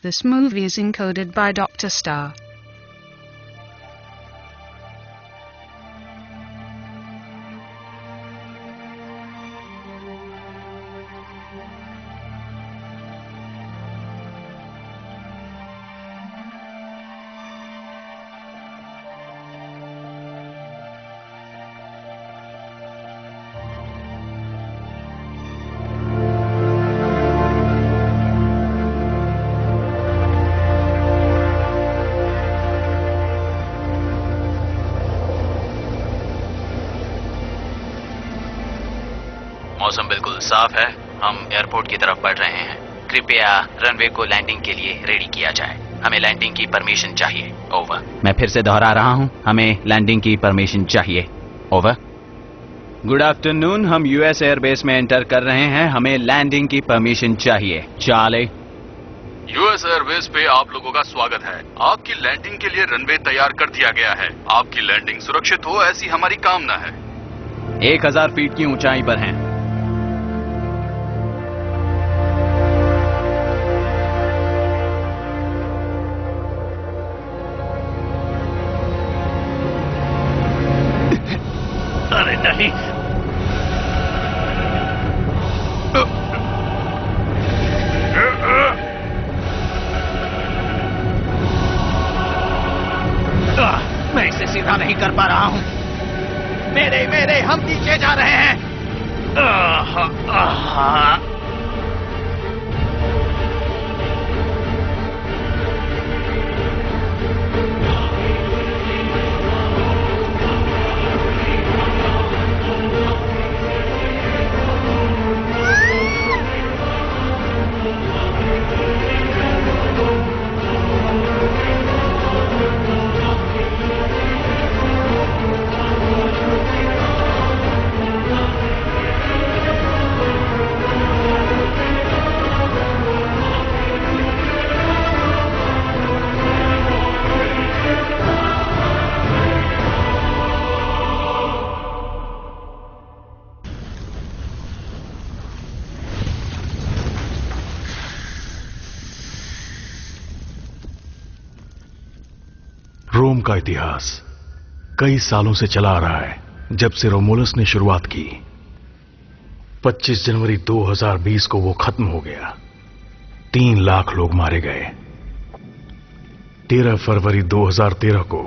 This movie is encoded by Dr. Star. मौसम बिल्कुल साफ है। हम एयरपोर्ट की तरफ बढ़ रहे हैं। कृपया रनवे को लैंडिंग के लिए रेडी किया जाए। हमें लैंडिंग की परमिशन चाहिए। ओवर। मैं फिर से दोहरा रहा हूं, हमें लैंडिंग की परमिशन चाहिए। ओवर। गुड आफ्टरनून, हम यूएस एयरबेस में एंटर कर रहे हैं। हमें लैंडिंग की परमिशन चाहिए। चार्ली। यूएस एयरबेस पे आप लोगों का स्वागत है। आपकी लैंडिंग के लिए रनवे तैयार कर दिया गया है। आपकी लैंडिंग सुरक्षित हो, ऐसी हमारी कामना है। 1000 फीट की ऊंचाई पर हैं। अरे नहीं, मैं इसे सीधा नहीं कर पा रहा हूं। मेरे हम नीचे जा रहे हैं। रोम का इतिहास कई सालों से चला आ रहा है। जब से रोमुलस ने शुरुआत की, 25 जनवरी 2020 को वो खत्म हो गया। 3 लाख लोग मारे गए। 13 फरवरी 2013 को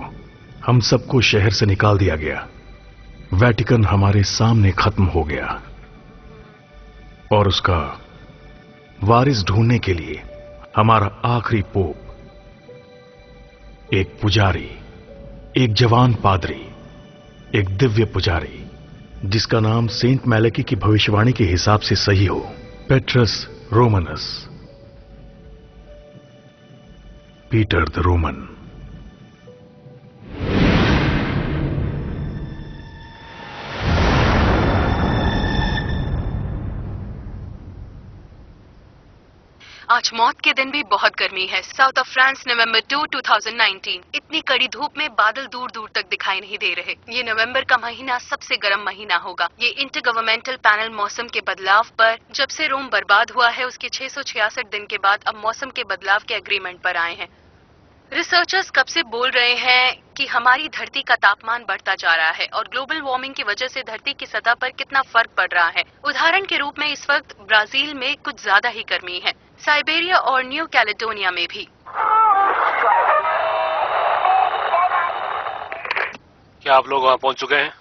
हम सबको शहर से निकाल दिया गया। वेटिकन हमारे सामने खत्म हो गया और उसका वारिस ढूंढने के लिए हमारा आखिरी पोप, एक पुजारी, एक जवान पादरी, एक दिव्य पुजारी जिसका नाम सेंट मैलेकी की भविष्यवाणी के हिसाब से सही हो, पेट्रस रोमनस, पीटर द रोमन। आज मौत के दिन भी बहुत गर्मी है। साउथ ऑफ फ्रांस, नवंबर 2, 2019। इतनी कड़ी धूप में बादल दूर दूर तक दिखाई नहीं दे रहे। ये नवंबर का महीना सबसे गर्म महीना होगा। ये इंटर गवर्नमेंटल पैनल मौसम के बदलाव पर, जब से रोम बर्बाद हुआ है उसके 666 दिन के बाद अब मौसम के बदलाव के एग्रीमेंट पर आए हैं। रिसर्चर्स कब से बोल रहे हैं कि हमारी धरती का तापमान बढ़ता जा रहा है और ग्लोबल वार्मिंग की वजह से धरती की सतह पर कितना फर्क पड़ रहा है। उदाहरण के रूप में इस वक्त ब्राजील में कुछ ज्यादा ही गर्मी है, साइबेरिया और न्यू कैलेडोनिया में भी। क्या आप लोग वहां पहुंच चुके हैं?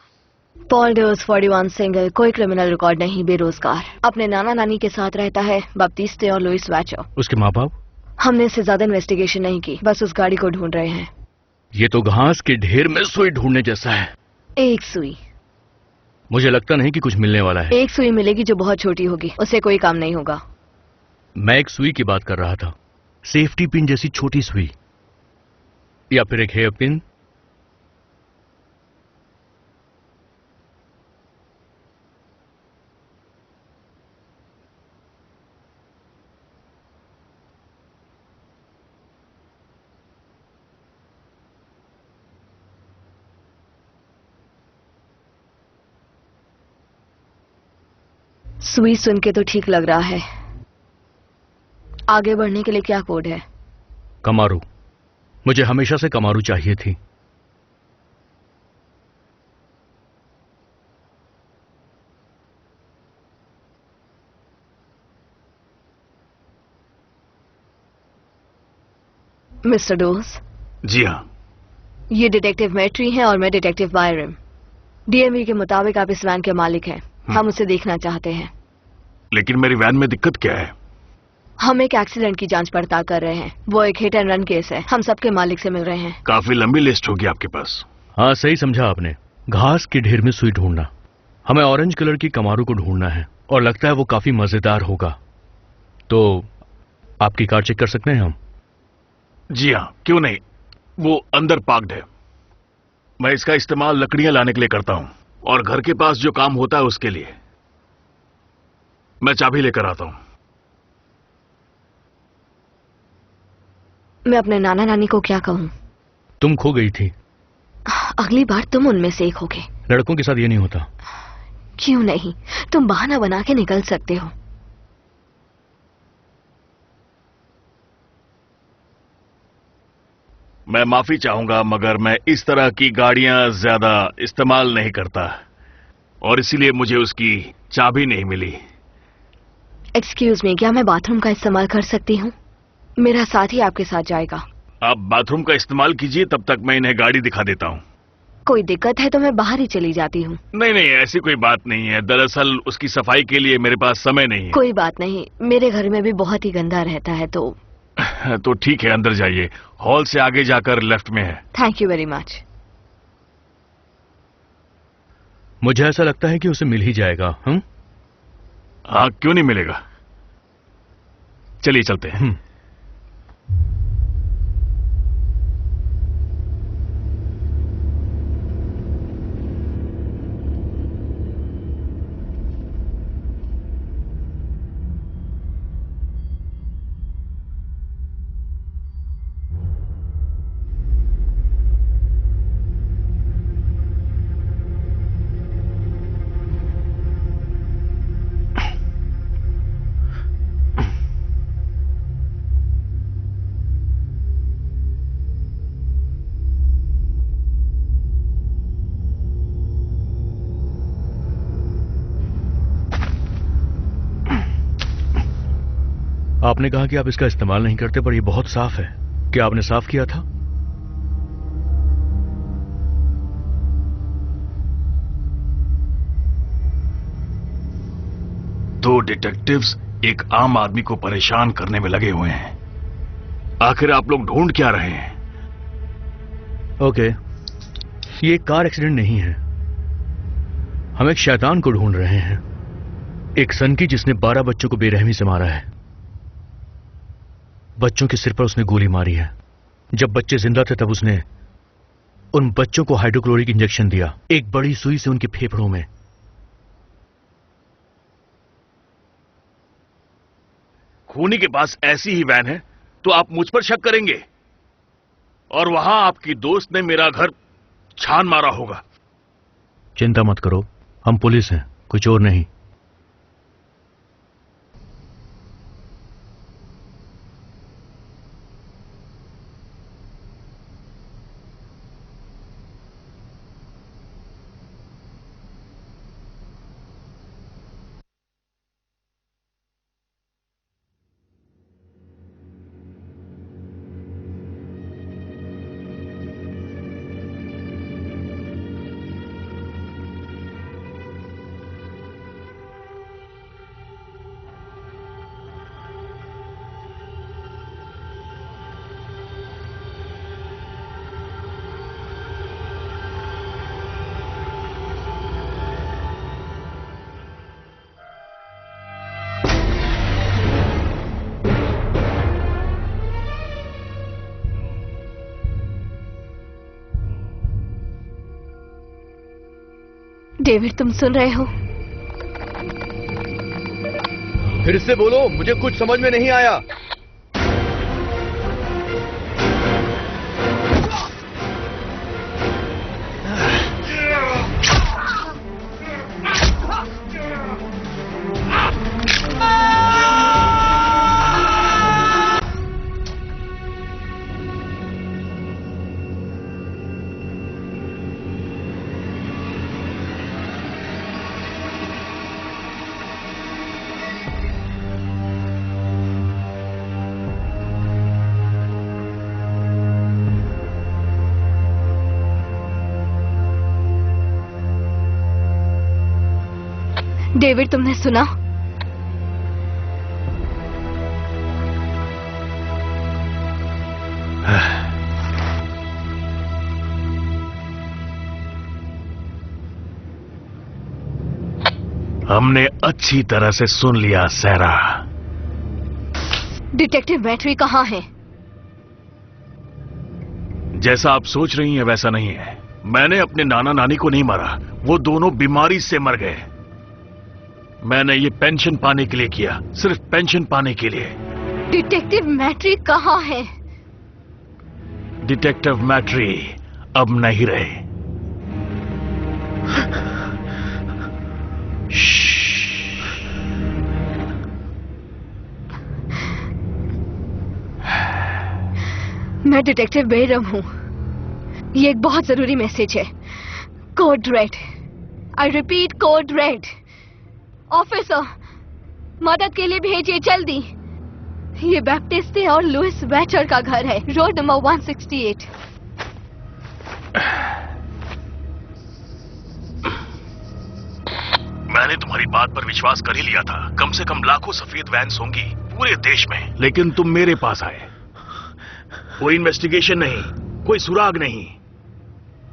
पॉल डेओस 41 सिंगल, कोई क्रिमिनल रिकॉर्ड नहीं, बेरोजगार, अपने नाना नानी के साथ रहता है, बप्तिस्ते और लुइस वैचो। उसके माँ बाप? हमने इससे ज्यादा इन्वेस्टिगेशन नहीं की, बस उस गाड़ी को ढूंढ रहे हैं। ये तो घास के ढेर में सुई ढूंढने जैसा है। एक सुई। मुझे लगता नहीं कि कुछ मिलने वाला है। एक सुई मिलेगी जो बहुत छोटी होगी, उससे कोई काम नहीं होगा। मैं एक सुई की बात कर रहा था, सेफ्टी पिन जैसी छोटी सुई, या फिर एक हेयर पिन। सुई सुन के तो ठीक लग रहा है। आगे बढ़ने के लिए क्या कोड है? कमारू। मुझे हमेशा से कमारू चाहिए थी। मिस्टर डोस। जी हाँ। ये डिटेक्टिव मैट्री हैं और मैं डिटेक्टिव बायरम। डीएमवी के मुताबिक आप इस वैन के मालिक हैं। हम उसे देखना चाहते हैं। लेकिन मेरी वैन में दिक्कत क्या है? हम एक एक्सीडेंट की जांच पड़ताल कर रहे हैं। वो एक हिट एंड रन केस है। हम सबके मालिक से मिल रहे हैं। काफी लंबी लिस्ट होगी आपके पास। हाँ, सही समझा आपने। घास के ढेर में सुई ढूंढना। हमें ऑरेंज कलर की कमारू को ढूंढना है और लगता है वो काफी मजेदार होगा। तो आपकी कार चेक कर सकते हैं हम? जी हाँ, क्यों नहीं। वो अंदर पार्क्ड है। मैं इसका इस्तेमाल लकड़ियां लाने के लिए करता हूं और घर के पास जो काम होता है उसके लिए। मैं चाबी लेकर आता हूं। मैं अपने नाना नानी को क्या कहूं? तुम खो गई थी। अगली बार तुम उनमें से एक होगे। लड़कों के साथ ये नहीं होता। क्यों नहीं? तुम बहाना बना के निकल सकते हो। मैं माफी चाहूंगा मगर मैं इस तरह की गाड़ियां ज्यादा इस्तेमाल नहीं करता और इसीलिए मुझे उसकी चाबी नहीं मिली। एक्सक्यूज मी, क्या मैं बाथरूम का इस्तेमाल कर सकती हूँ? मेरा साथी आपके साथ जाएगा। आप बाथरूम का इस्तेमाल कीजिए, तब तक मैं इन्हें गाड़ी दिखा देता हूँ। कोई दिक्कत है तो मैं बाहर ही चली जाती हूँ। नहीं नहीं, ऐसी कोई बात नहीं है। दरअसल उसकी सफाई के लिए मेरे पास समय नहीं है। कोई बात नहीं, मेरे घर में भी बहुत ही गंदा रहता है। तो ठीक है, अंदर जाइए। हॉल से आगे जाकर लेफ्ट में है। Thank you very much. मुझे ऐसा लगता है कि उसे मिल ही जाएगा। हम? हाँ, क्यों नहीं मिलेगा। चलिए चलते हैं। आपने कहा कि आप इसका इस्तेमाल नहीं करते, पर यह बहुत साफ है। क्या आपने साफ किया था? दो डिटेक्टिव्स एक आम आदमी को परेशान करने में लगे हुए हैं। आखिर आप लोग ढूंढ क्या रहे हैं? ओके, ये एक कार एक्सीडेंट नहीं है। हम एक शैतान को ढूंढ रहे हैं। एक सनकी जिसने 12 बच्चों को बेरहमी से मारा है। बच्चों के सिर पर उसने गोली मारी है। जब बच्चे जिंदा थे तब उसने उन बच्चों को हाइड्रोक्लोरिक इंजेक्शन दिया, एक बड़ी सुई से उनके फेफड़ों में। खूनी के पास ऐसी ही वैन है तो आप मुझ पर शक करेंगे? और वहां आपकी दोस्त ने मेरा घर छान मारा होगा। चिंता मत करो, हम पुलिस हैं, कोई चोर नहीं। डेविड, तुम सुन रहे हो? फिर से बोलो, मुझे कुछ समझ में नहीं आया। डेविड, तुमने सुना? हमने अच्छी तरह से सुन लिया सैरा। डिटेक्टिव मैट्री कहाँ है? जैसा आप सोच रही हैं वैसा नहीं है। मैंने अपने नाना नानी को नहीं मारा, वो दोनों बीमारी से मर गए। मैंने ये पेंशन पाने के लिए किया, सिर्फ पेंशन पाने के लिए। डिटेक्टिव मैट्री कहाँ है? डिटेक्टिव मैट्री अब नहीं रहे। मैं डिटेक्टिव बेरम हूं। ये एक बहुत जरूरी मैसेज है। Code red. I repeat, code red. Officer, मदद के लिए भेजिए जल्दी। ये बैप्टिस्टे और लुइस वैचर का घर है, रोड नंबर 168। मैंने तुम्हारी बात पर विश्वास कर ही लिया था। कम से कम लाखों सफेद वैन्स होंगी पूरे देश में, लेकिन तुम मेरे पास आए। कोई इन्वेस्टिगेशन नहीं, कोई सुराग नहीं,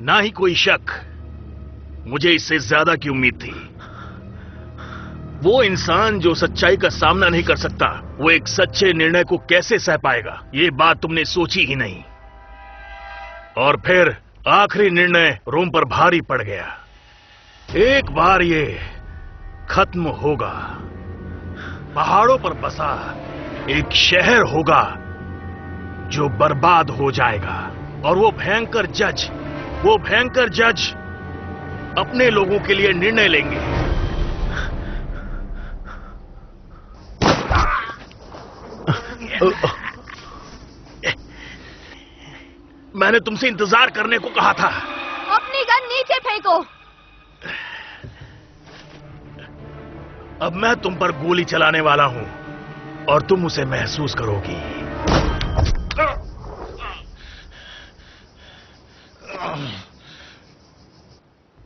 ना ही कोई शक। मुझे इससे ज्यादा की उम्मीद थी। वो इंसान जो सच्चाई का सामना नहीं कर सकता, वो एक सच्चे निर्णय को कैसे सह पाएगा? ये बात तुमने सोची ही नहीं। और फिर आखिरी निर्णय रोम पर भारी पड़ गया। एक बार ये खत्म होगा। पहाड़ों पर बसा एक शहर होगा जो बर्बाद हो जाएगा। और वो भयंकर जज अपने लोगों के लिए निर्णय लेंगे। मैंने तुमसे इंतजार करने को कहा था। अपनी गन नीचे फेंको। अब मैं तुम पर गोली चलाने वाला हूं और तुम उसे महसूस करोगी।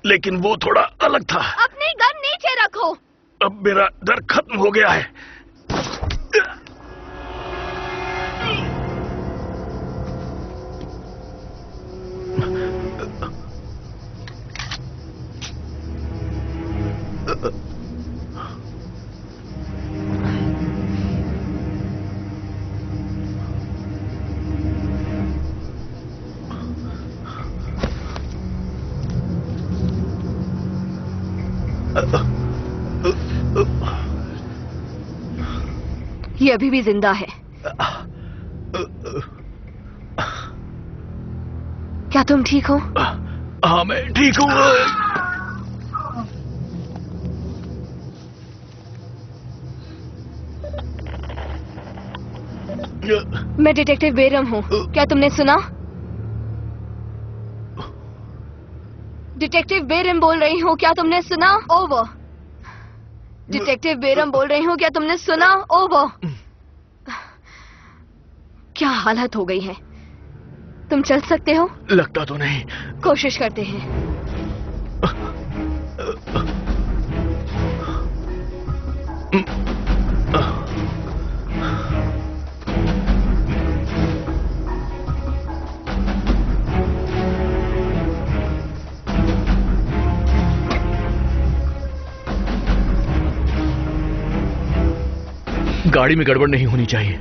लेकिन वो थोड़ा अलग था। अपनी गन नीचे रखो। अब मेरा डर खत्म हो गया है। ये अभी भी जिंदा है। क्या तुम ठीक हो? हाँ, मैं ठीक हूँ। मैं डिटेक्टिव बेरम हूँ। क्या तुमने सुना? डिटेक्टिव बेरम बोल रही हूँ। क्या तुमने सुना? ओवर। डिटेक्टिव बेरम बोल रही हूँ। क्या तुमने सुना? ओवर। क्या हालत हो गई है? तुम चल सकते हो? लगता तो नहीं। कोशिश करते हैं। गाड़ी में गड़बड़ नहीं होनी चाहिए।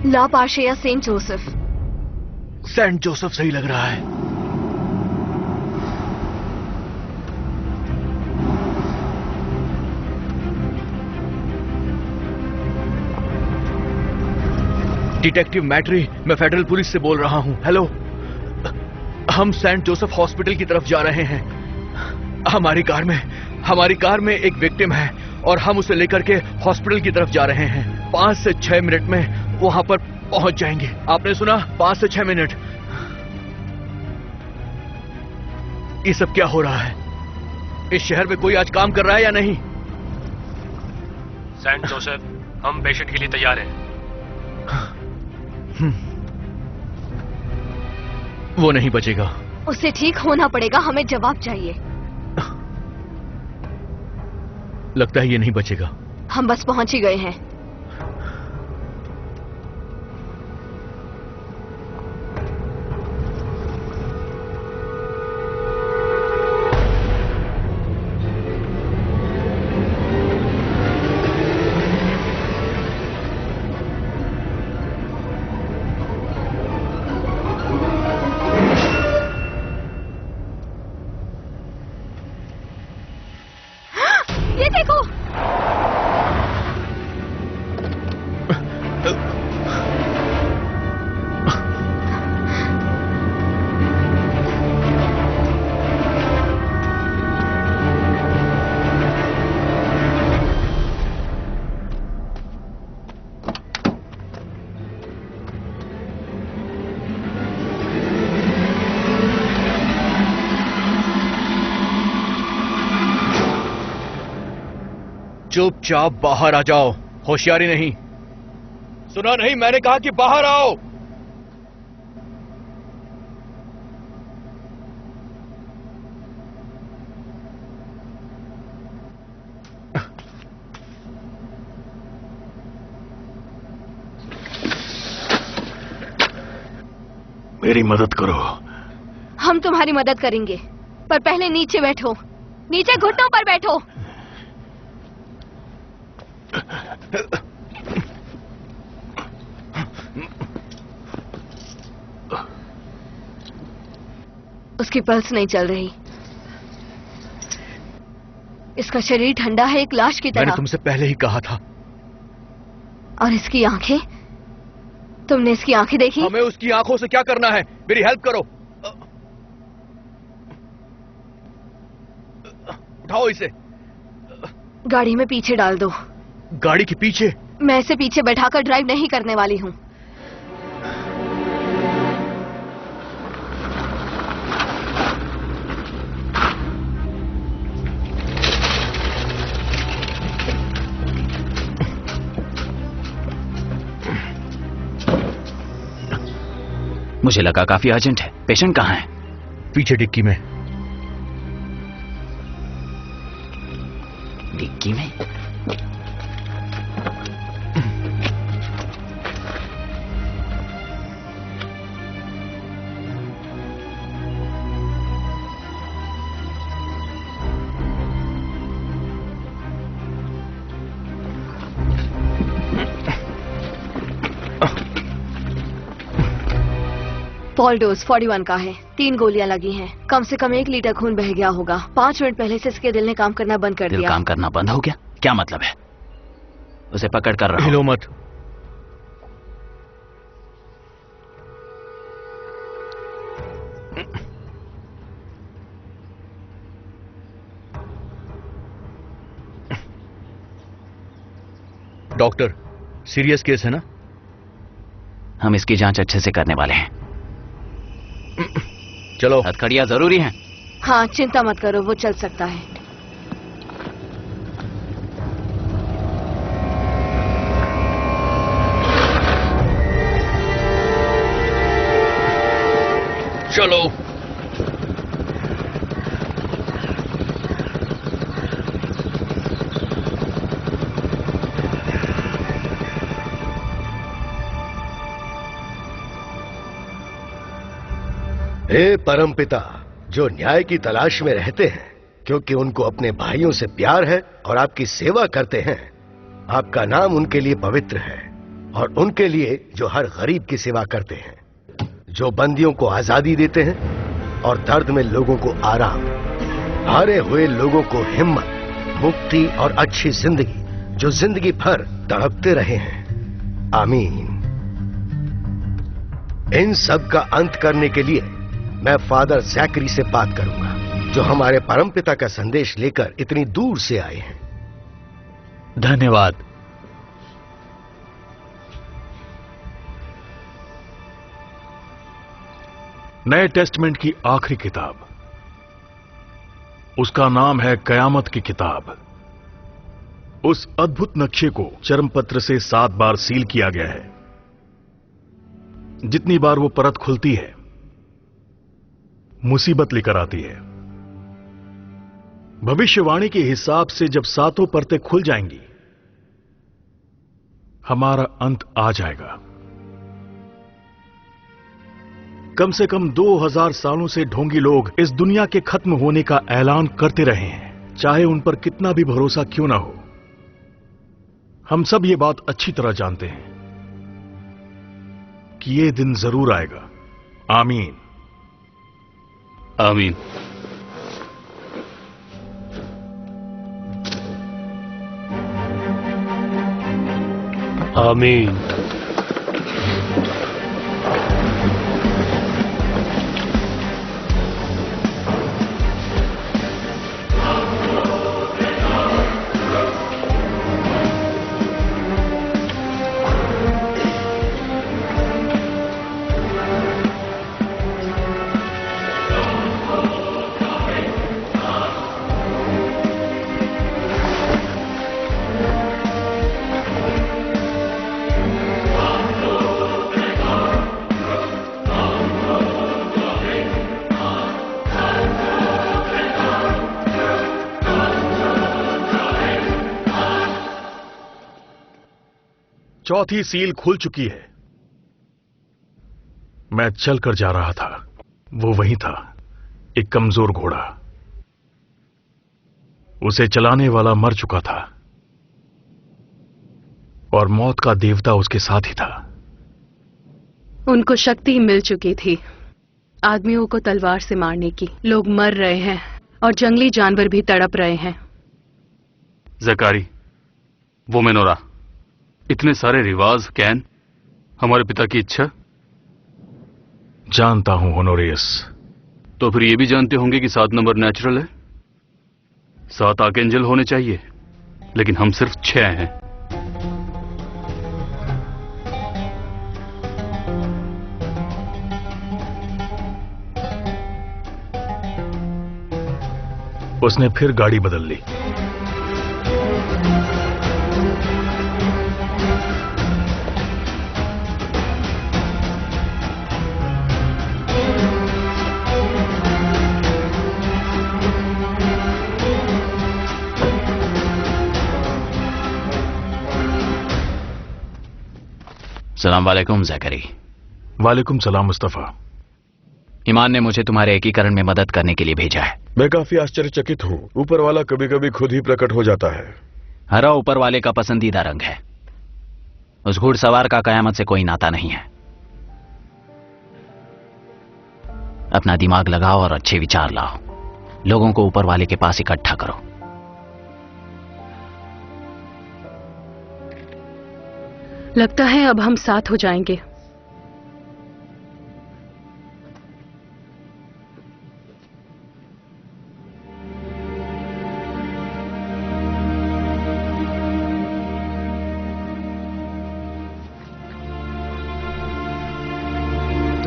ला पाशे या सेंट जोसेफ? सेंट जोसेफ सही लग रहा है। डिटेक्टिव मैट्री, मैं फेडरल पुलिस से बोल रहा हूं। हेलो। हम सेंट जोसेफ हॉस्पिटल की तरफ जा रहे हैं। हमारी कार में एक विक्टिम है और हम उसे लेकर के हॉस्पिटल की तरफ जा रहे हैं। 5 से 6 मिनट में वहां पर पहुंच जाएंगे। आपने सुना? 5 से 6 मिनट। ये सब क्या हो रहा है? इस शहर में कोई आज काम कर रहा है या नहीं? सेंट जोसेफ, हम पेशेंट के लिए तैयार हैं। वो नहीं बचेगा। उसे ठीक होना पड़ेगा, हमें जवाब चाहिए। लगता है ये नहीं बचेगा। हम बस पहुंच ही गए हैं। ये देखो, चुपचाप बाहर आ जाओ। होशियारी नहीं। सुना नहीं? मैंने कहा कि बाहर आओ। मेरी मदद करो। हम तुम्हारी मदद करेंगे, पर पहले नीचे बैठो। नीचे घुटनों पर बैठो। उसकी पल्स नहीं चल रही। इसका शरीर ठंडा है, एक लाश की तरह। मैंने तुमसे पहले ही कहा था। और इसकी आंखें? तुमने इसकी आंखें देखी? हमें उसकी आंखों से क्या करना है? मेरी हेल्प करो। उठाओ इसे। गाड़ी में पीछे डाल दो। गाड़ी के पीछे? मैं इसे पीछे बैठाकर ड्राइव नहीं करने वाली हूँ। मुझे लगा काफी अर्जेंट है। पेशेंट कहाँ है? पीछे डिक्की में। डिक्की में? पॉल डोज 41 का है। 3 गोलियां लगी हैं। कम से कम 1 लीटर खून बह गया होगा। 5 मिनट पहले से इसके दिल ने काम करना बंद कर दिल दिया। काम करना बंद हो गया? क्या मतलब है? उसे पकड़ कर रहा हूं। हिलो मत। डॉक्टर, सीरियस केस है ना? हम इसकी जांच अच्छे से करने वाले हैं। चलो। हथकड़ियां जरूरी हैं। हाँ, चिंता मत करो, वो चल सकता है। चलो। हे परमपिता, जो न्याय की तलाश में रहते हैं क्योंकि उनको अपने भाइयों से प्यार है और आपकी सेवा करते हैं, आपका नाम उनके लिए पवित्र है और उनके लिए जो हर गरीब की सेवा करते हैं, जो बंदियों को आजादी देते हैं और दर्द में लोगों को आराम, हारे हुए लोगों को हिम्मत, मुक्ति और अच्छी जिंदगी, जो जिंदगी भर तड़पते रहे हैं। आमीन। इन सब का अंत करने के लिए मैं फादर जैकरी से बात करूंगा, जो हमारे परमपिता का संदेश लेकर इतनी दूर से आए हैं। धन्यवाद। नए टेस्टमेंट की आखिरी किताब, उसका नाम है कयामत की किताब। उस अद्भुत नक्शे को चर्मपत्र से 7 बार सील किया गया है। जितनी बार वो परत खुलती है, मुसीबत लेकर आती है। भविष्यवाणी के हिसाब से जब 7 परतें खुल जाएंगी, हमारा अंत आ जाएगा। कम से कम 2000 सालों से ढोंगी लोग इस दुनिया के खत्म होने का ऐलान करते रहे हैं, चाहे उन पर कितना भी भरोसा क्यों ना हो। हम सब ये बात अच्छी तरह जानते हैं कि ये दिन जरूर आएगा। आमीन। आमीन। आमीन। चौथी सील खुल चुकी है। मैं चलकर जा रहा था, वो वहीं था, एक कमजोर घोड़ा। उसे चलाने वाला मर चुका था और मौत का देवता उसके साथ ही था। उनको शक्ति मिल चुकी थी आदमियों को तलवार से मारने की। लोग मर रहे हैं और जंगली जानवर भी तड़प रहे हैं। जकारी, वो मेनोरा, इतने सारे रिवाज, कैन, हमारे पिता की इच्छा। जानता हूं होनोरियस। तो फिर ये भी जानते होंगे कि 7 नंबर नेचुरल है। 7 आर्कएंजल होने चाहिए, लेकिन हम सिर्फ 6 हैं। उसने फिर गाड़ी बदल ली। सलाम वालेकुम जैकरी। वालेकुम सलाम मुस्तफा। ईमान ने मुझे तुम्हारे एकीकरण में मदद करने के लिए भेजा है। मैं काफी आश्चर्यचकित हूँ। ऊपर वाला कभी कभी खुद ही प्रकट हो जाता है। हरा ऊपर वाले का पसंदीदा रंग है। उस घुड़सवार का कयामत से कोई नाता नहीं है। अपना दिमाग लगाओ और अच्छे विचार लाओ। लोगों को ऊपर वाले के पास इकट्ठा करो। लगता है अब हम साथ हो जाएंगे।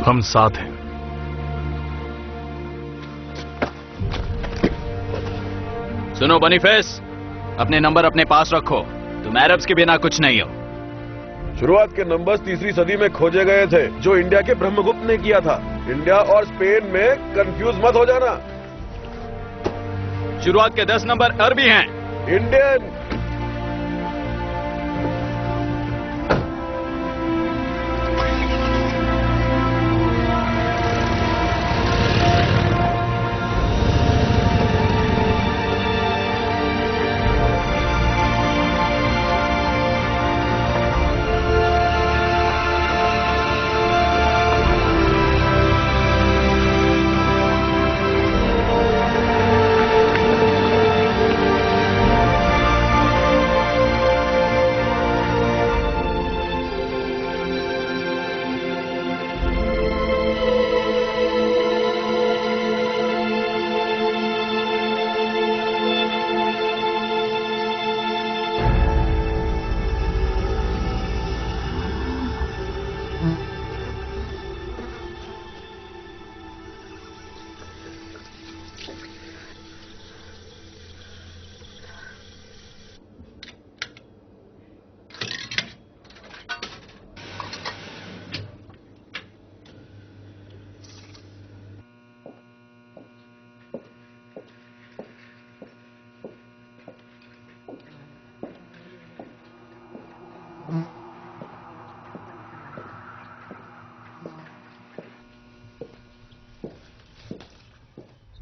हम साथ हैं। सुनो बनीफेस, अपने नंबर अपने पास रखो। तुम अरब्स के बिना कुछ नहीं हो। शुरुआत के नंबर्स 3री सदी में खोजे गए थे, जो इंडिया के ब्रह्मगुप्त ने किया था। इंडिया और स्पेन में कंफ्यूज मत हो जाना। शुरुआत के 10 नंबर अरबी हैं। इंडियन।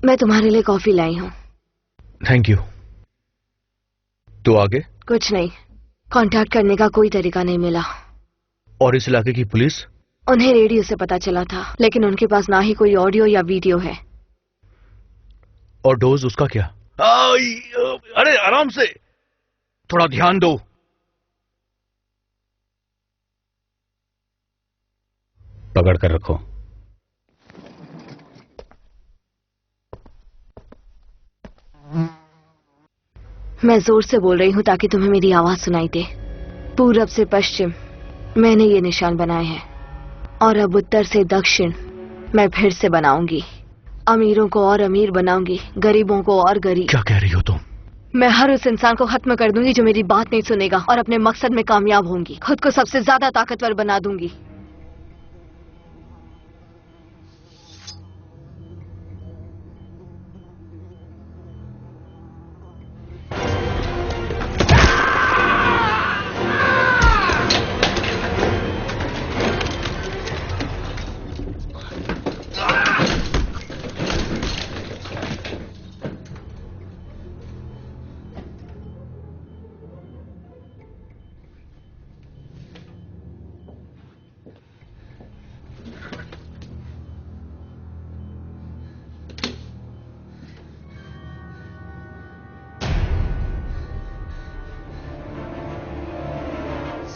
मैं तुम्हारे लिए कॉफी लाई हूँ। Thank you. तो आगे? कुछ नहीं, कांटेक्ट करने का कोई तरीका नहीं मिला। और इस इलाके की पुलिस? उन्हें रेडियो से पता चला था, लेकिन उनके पास ना ही कोई ऑडियो या वीडियो है। और डोज उसका क्या? अरे आराम से, थोड़ा ध्यान दो। पकड़ कर रखो। मैं जोर से बोल रही हूँ ताकि तुम्हें मेरी आवाज सुनाई दे। पूरब से पश्चिम मैंने ये निशान बनाए हैं, और अब उत्तर से दक्षिण मैं फिर से बनाऊंगी। अमीरों को और अमीर बनाऊंगी, गरीबों को और गरीब। क्या कह रही हो तुम? मैं हर उस इंसान को खत्म कर दूंगी जो मेरी बात नहीं सुनेगा, और अपने मकसद में कामयाब होंगी। खुद को सबसे ज्यादा ताकतवर बना दूंगी।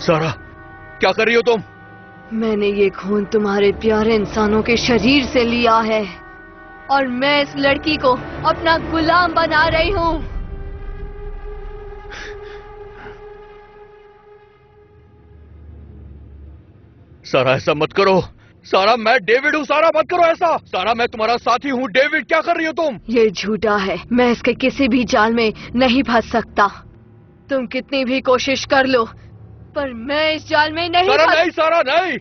सारा, क्या कर रही हो तुम? मैंने ये खून तुम्हारे प्यारे इंसानों के शरीर से लिया है, और मैं इस लड़की को अपना गुलाम बना रही हूँ। सारा, ऐसा मत करो। सारा, मैं डेविड हूँ। सारा, मत करो ऐसा। सारा, मैं तुम्हारा साथी हूँ। डेविड, क्या कर रही हो तुम? ये झूठा है। मैं इसके किसी भी जाल में नहीं फंस सकता। तुम कितनी भी कोशिश कर लो, पर मैं इस जाल में नहीं सारा, नहीं सारा, नहीं।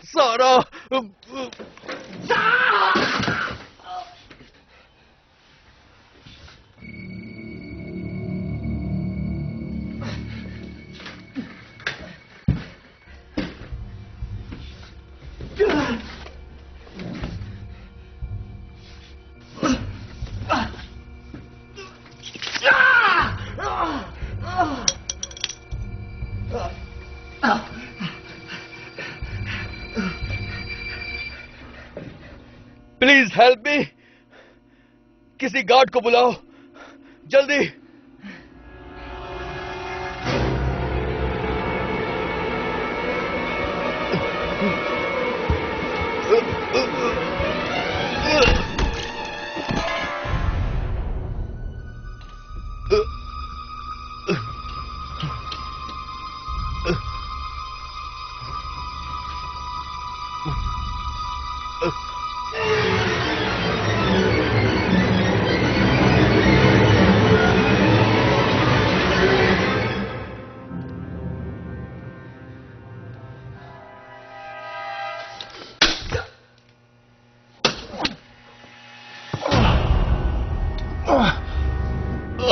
सारा, प्लीज हेल्प मी। किसी गार्ड को बुलाओ, जल्दी।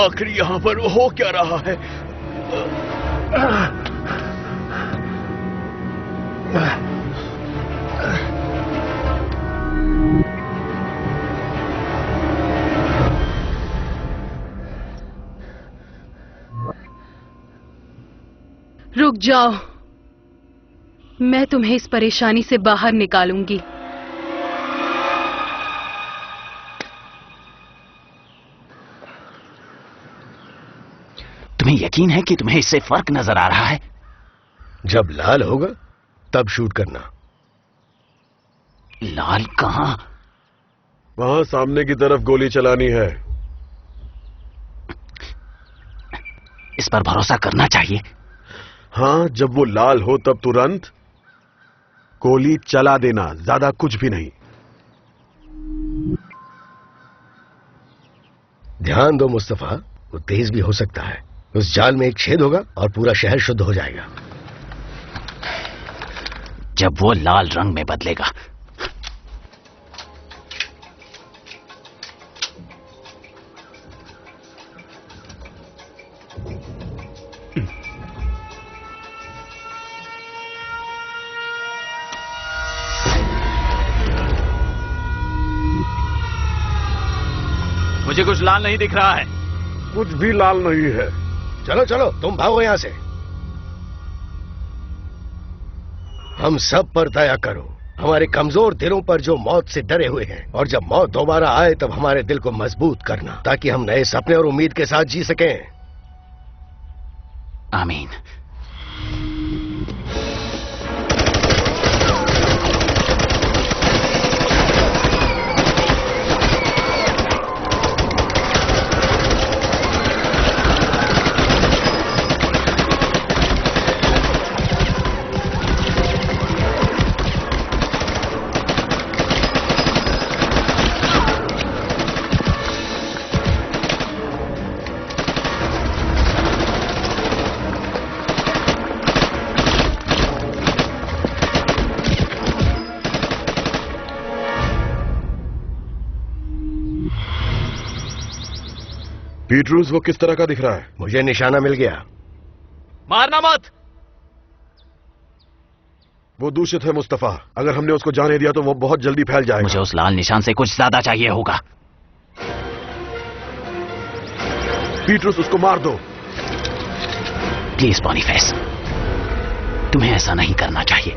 आखिर यहां पर हो क्या रहा है? रुक जाओ, मैं तुम्हें इस परेशानी से बाहर निकालूंगी। तुम्हें यकीन है कि तुम्हें इससे फर्क नजर आ रहा है? जब लाल होगा तब शूट करना। लाल कहां? वहां सामने की तरफ गोली चलानी है। इस पर भरोसा करना चाहिए। हाँ, जब वो लाल हो तब तुरंत गोली चला देना, ज्यादा कुछ भी नहीं। ध्यान दो मुस्तफा, वो तेज भी हो सकता है। उस जाल में एक छेद होगा और पूरा शहर शुद्ध हो जाएगा। जब वो लाल रंग में बदलेगा। मुझे कुछ लाल नहीं दिख रहा है। कुछ भी लाल नहीं है। चलो चलो, तुम भागो यहां से। हम सब पर दया करो, हमारे कमजोर दिलों पर जो मौत से डरे हुए हैं, और जब मौत दोबारा आए तब हमारे दिल को मजबूत करना, ताकि हम नए सपने और उम्मीद के साथ जी सकें। आमीन। पीटरूस वो किस तरह का दिख रहा है? मुझे निशाना मिल गया। मारना मत। वो दूषित है मुस्तफा, अगर हमने उसको जाने दिया तो वो बहुत जल्दी फैल जाएगा। मुझे उस लाल निशान से कुछ ज्यादा चाहिए होगा। पीटरूस, उसको मार दो। प्लीज बॉनीफेस, तुम्हें ऐसा नहीं करना चाहिए।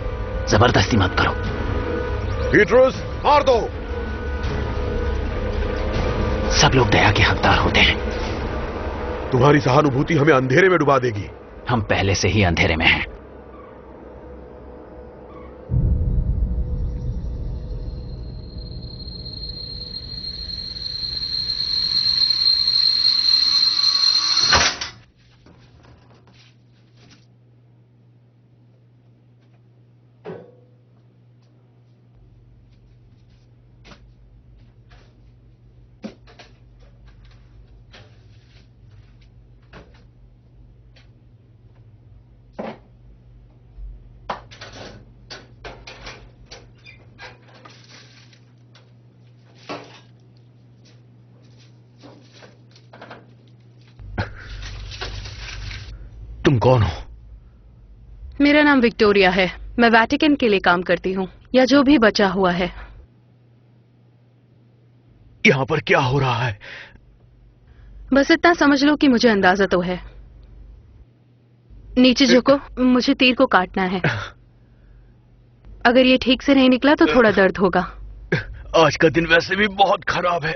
जबरदस्ती मत करो। पीटरूस, मार दो। सब लोग दया के हकदार होते हैं। तुम्हारी सहानुभूति हमें अंधेरे में डुबा देगी। हम पहले से ही अंधेरे में हैं। तुम कौन हो? मेरा नाम विक्टोरिया है। मैं वेटिकन के लिए काम करती हूँ, या जो भी बचा हुआ है। यहाँ पर क्या हो रहा है? बस इतना समझ लो कि मुझे अंदाजा तो है। नीचे झुको, मुझे तीर को काटना है। अगर ये ठीक से नहीं निकला तो थोड़ा दर्द होगा। आज का दिन वैसे भी बहुत खराब है।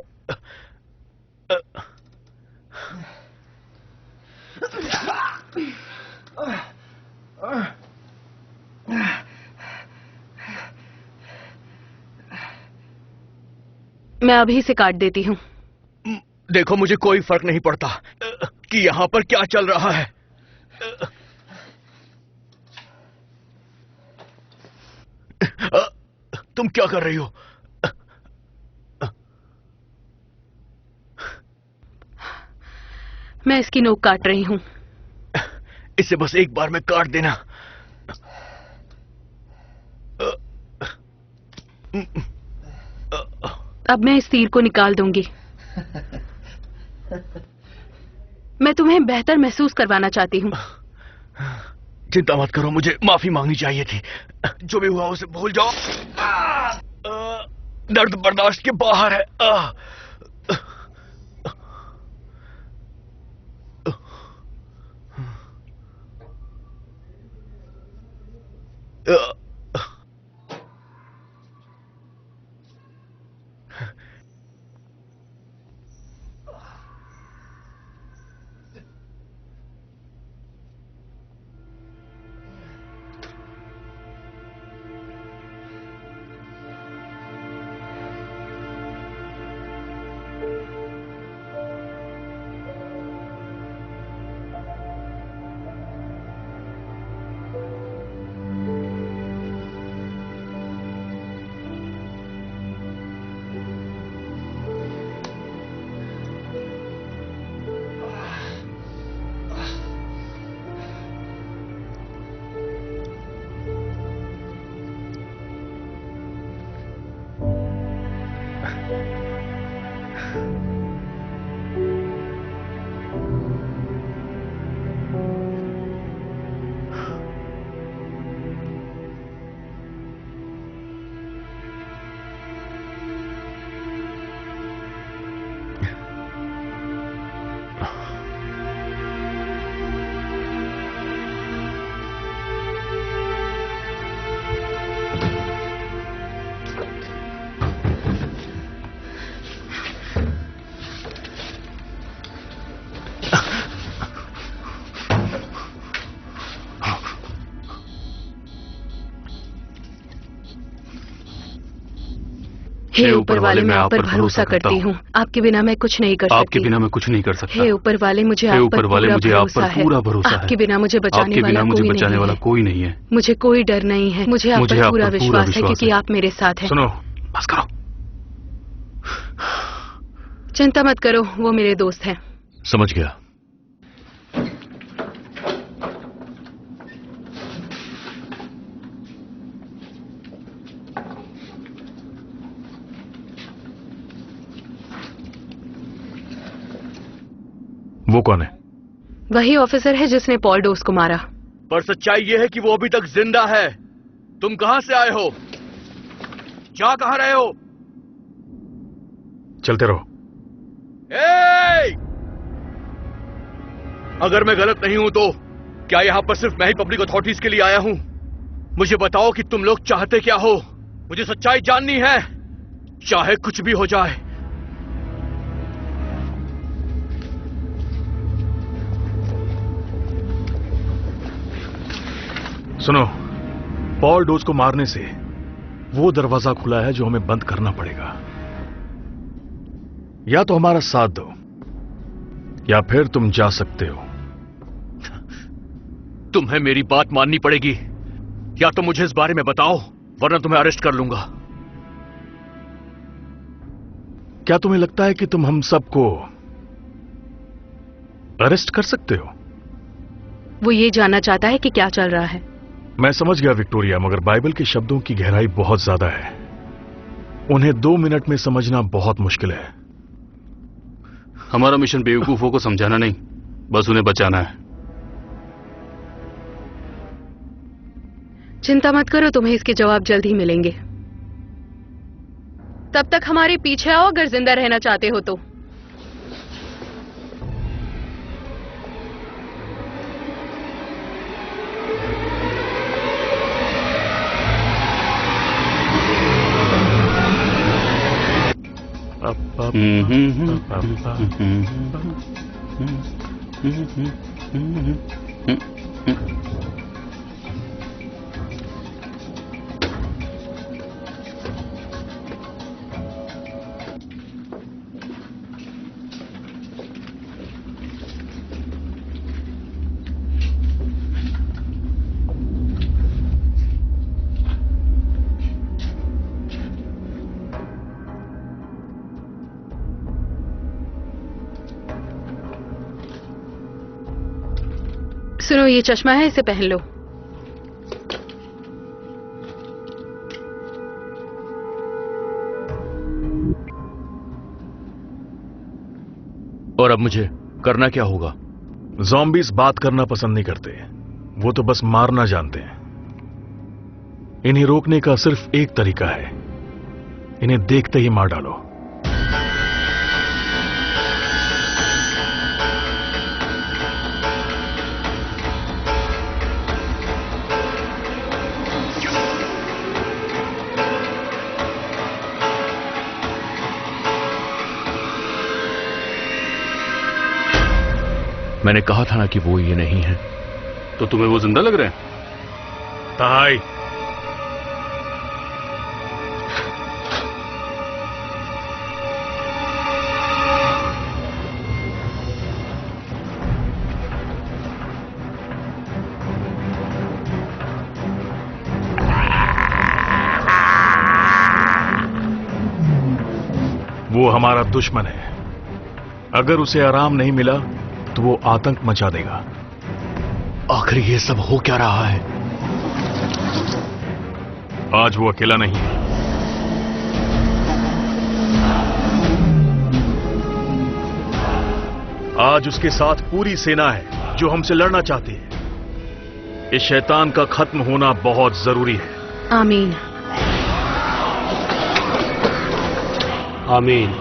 मैं अभी से काट देती हूँ। देखो, मुझे कोई फर्क नहीं पड़ता कि यहाँ पर क्या चल रहा है। तुम क्या कर रही हो? मैं इसकी नोक काट रही हूँ। इसे बस एक बार में काट देना। अब मैं इस तीर को निकाल दूंगी। मैं तुम्हें बेहतर महसूस करवाना चाहती हूँ। चिंता मत करो, मुझे माफी मांगनी चाहिए थी। जो भी हुआ उसे भूल जाओ। दर्द बर्दाश्त के बाहर है। हे ऊपर वाले, मैं आप पर भरोसा करती हूँ। आपके बिना मैं कुछ नहीं कर सकती। आपके बिना मैं कुछ नहीं कर सकता। हे ऊपर वाले, मुझे हे आप ऊपर पर वाले, मुझे आप पर पूरा भरोसा है। आपके बिना मुझे बचाने वाला कोई नहीं है। मुझे कोई डर नहीं है। मुझे आप पर पूरा विश्वास है क्योंकि आप मेरे साथ हैं। सुनो, बस करो। चिंता मत करो, वो मेरे दोस्त हैं। समझ गया। वो कौन है? वही ऑफिसर है जिसने पॉल डोस को मारा। पर सच्चाई यह है कि वो अभी तक जिंदा है। तुम कहां से आए हो? जा कहां रहे हो? चलते रहो। अगर मैं गलत नहीं हूं तो क्या यहां पर सिर्फ मैं ही पब्लिक अथॉरिटीज के लिए आया हूं? मुझे बताओ कि तुम लोग चाहते क्या हो? मुझे सच्चाई जाननी है, चाहे कुछ भी हो जाए। सुनो, पॉल डोज को मारने से वो दरवाजा खुला है जो हमें बंद करना पड़ेगा। या तो हमारा साथ दो या फिर तुम जा सकते हो। तुम्हें मेरी बात माननी पड़ेगी, या तो मुझे इस बारे में बताओ वरना तुम्हें अरेस्ट कर लूंगा। क्या तुम्हें लगता है कि तुम हम सबको अरेस्ट कर सकते हो? वो ये जानना चाहता है कि क्या चल रहा है। मैं समझ गया विक्टोरिया, मगर बाइबल के शब्दों की गहराई बहुत ज्यादा है। उन्हें 2 मिनट में समझना बहुत मुश्किल है। हमारा मिशन बेवकूफों को समझाना नहीं, बस उन्हें बचाना है। चिंता मत करो, तुम्हें इसके जवाब जल्द ही मिलेंगे। तब तक हमारे पीछे आओ अगर जिंदा रहना चाहते हो तो। सुनो, ये चश्मा है, इसे पहन लो। और अब मुझे करना क्या होगा? ज़ॉम्बीज़ बात करना पसंद नहीं करते, वो तो बस मारना जानते हैं। इन्हें रोकने का सिर्फ एक तरीका है, इन्हें देखते ही मार डालो। मैंने कहा था ना कि वो ये नहीं है। तो तुम्हें वो जिंदा लग रहे हैं? ताई, वो हमारा दुश्मन है। अगर उसे आराम नहीं मिला तो वो आतंक मचा देगा। आखिर ये सब हो क्या रहा है? आज वो अकेला नहीं है। आज उसके साथ पूरी सेना है जो हमसे लड़ना चाहती है। इस शैतान का खत्म होना बहुत जरूरी है। आमीन। आमीन।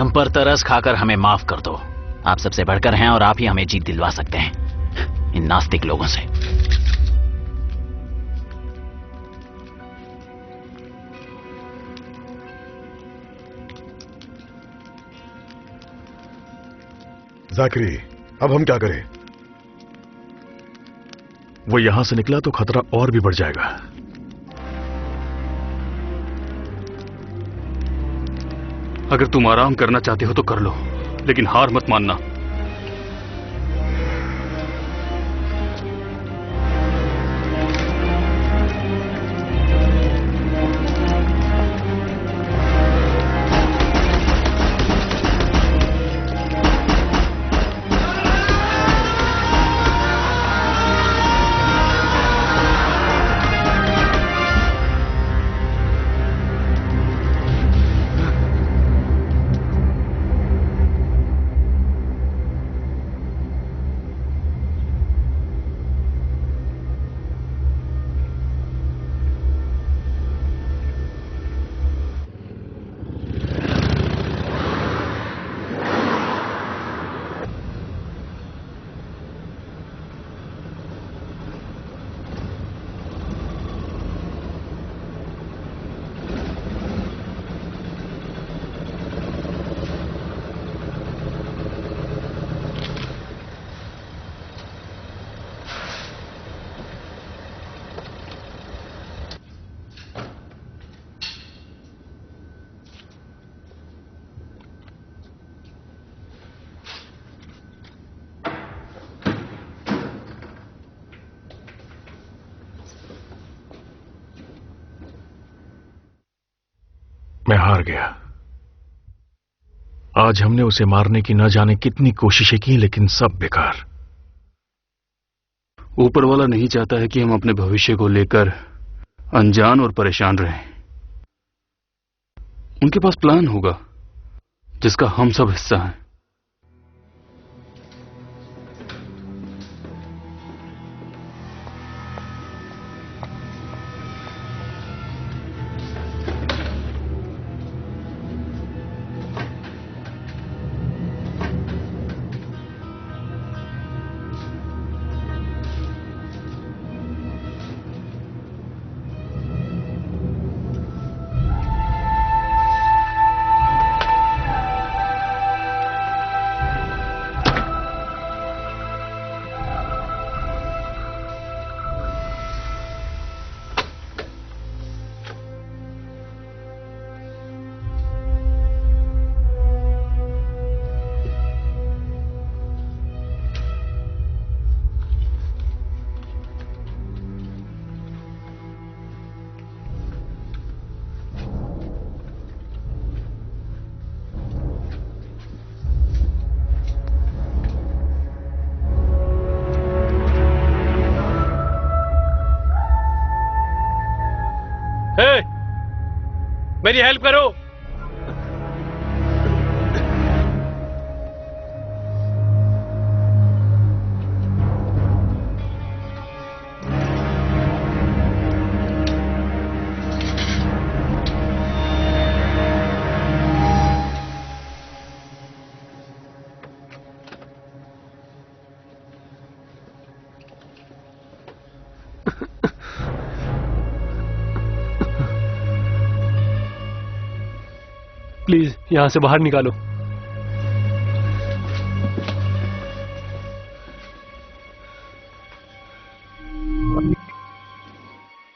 हम पर तरस खाकर हमें माफ कर दो। आप सबसे बढ़कर हैं और आप ही हमें जीत दिलवा सकते हैं इन नास्तिक लोगों से। जाकरी, अब हम क्या करें? वो यहां से निकला तो खतरा और भी बढ़ जाएगा। अगर तुम आराम करना चाहते हो तो कर लो, लेकिन हार मत मानना। मैं हार गया। आज हमने उसे मारने की न जाने कितनी कोशिशें की, लेकिन सब बेकार। ऊपर वाला नहीं चाहता है कि हम अपने भविष्य को लेकर अनजान और परेशान रहें। उनके पास प्लान होगा जिसका हम सब हिस्सा हैं। मेरी हेल्प करो। प्लीज यहां से बाहर निकालो।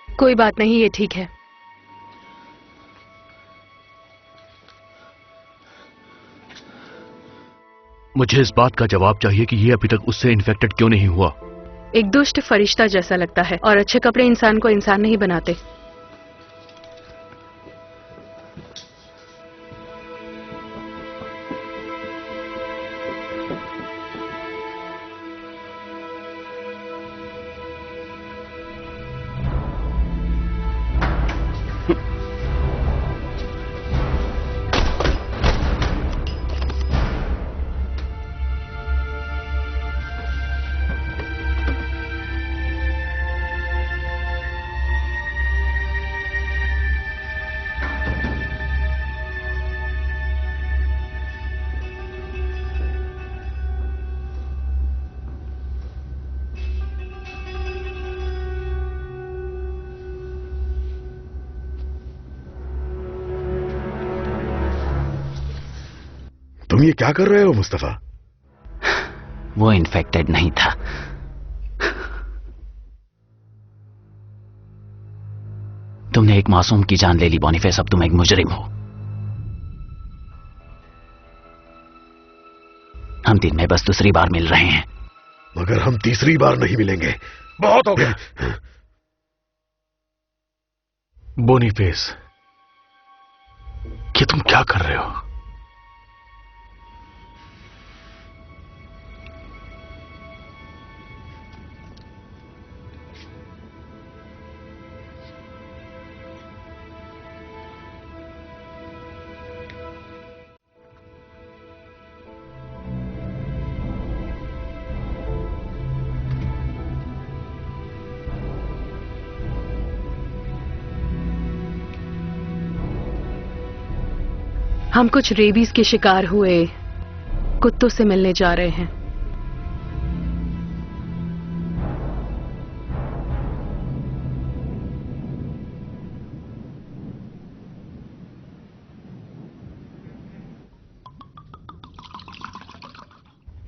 कोई बात नहीं, ये ठीक है। मुझे इस बात का जवाब चाहिए कि ये अभी तक उससे इन्फेक्टेड क्यों नहीं हुआ। एक दुष्ट फरिश्ता जैसा लगता है और अच्छे कपड़े इंसान को इंसान नहीं बनाते। तुम ये क्या कर रहे हो मुस्तफा? वो इन्फेक्टेड नहीं था। तुमने एक मासूम की जान ले ली बॉनीफेस, अब तुम एक मुजरिम हो। हम दिन में बस दूसरी बार मिल रहे हैं। मगर हम तीसरी बार नहीं मिलेंगे, बहुत हो गया। बोनीफेस, ये तुम क्या कर रहे हो? हम कुछ रेबीज के शिकार हुए कुत्तों से मिलने जा रहे हैं।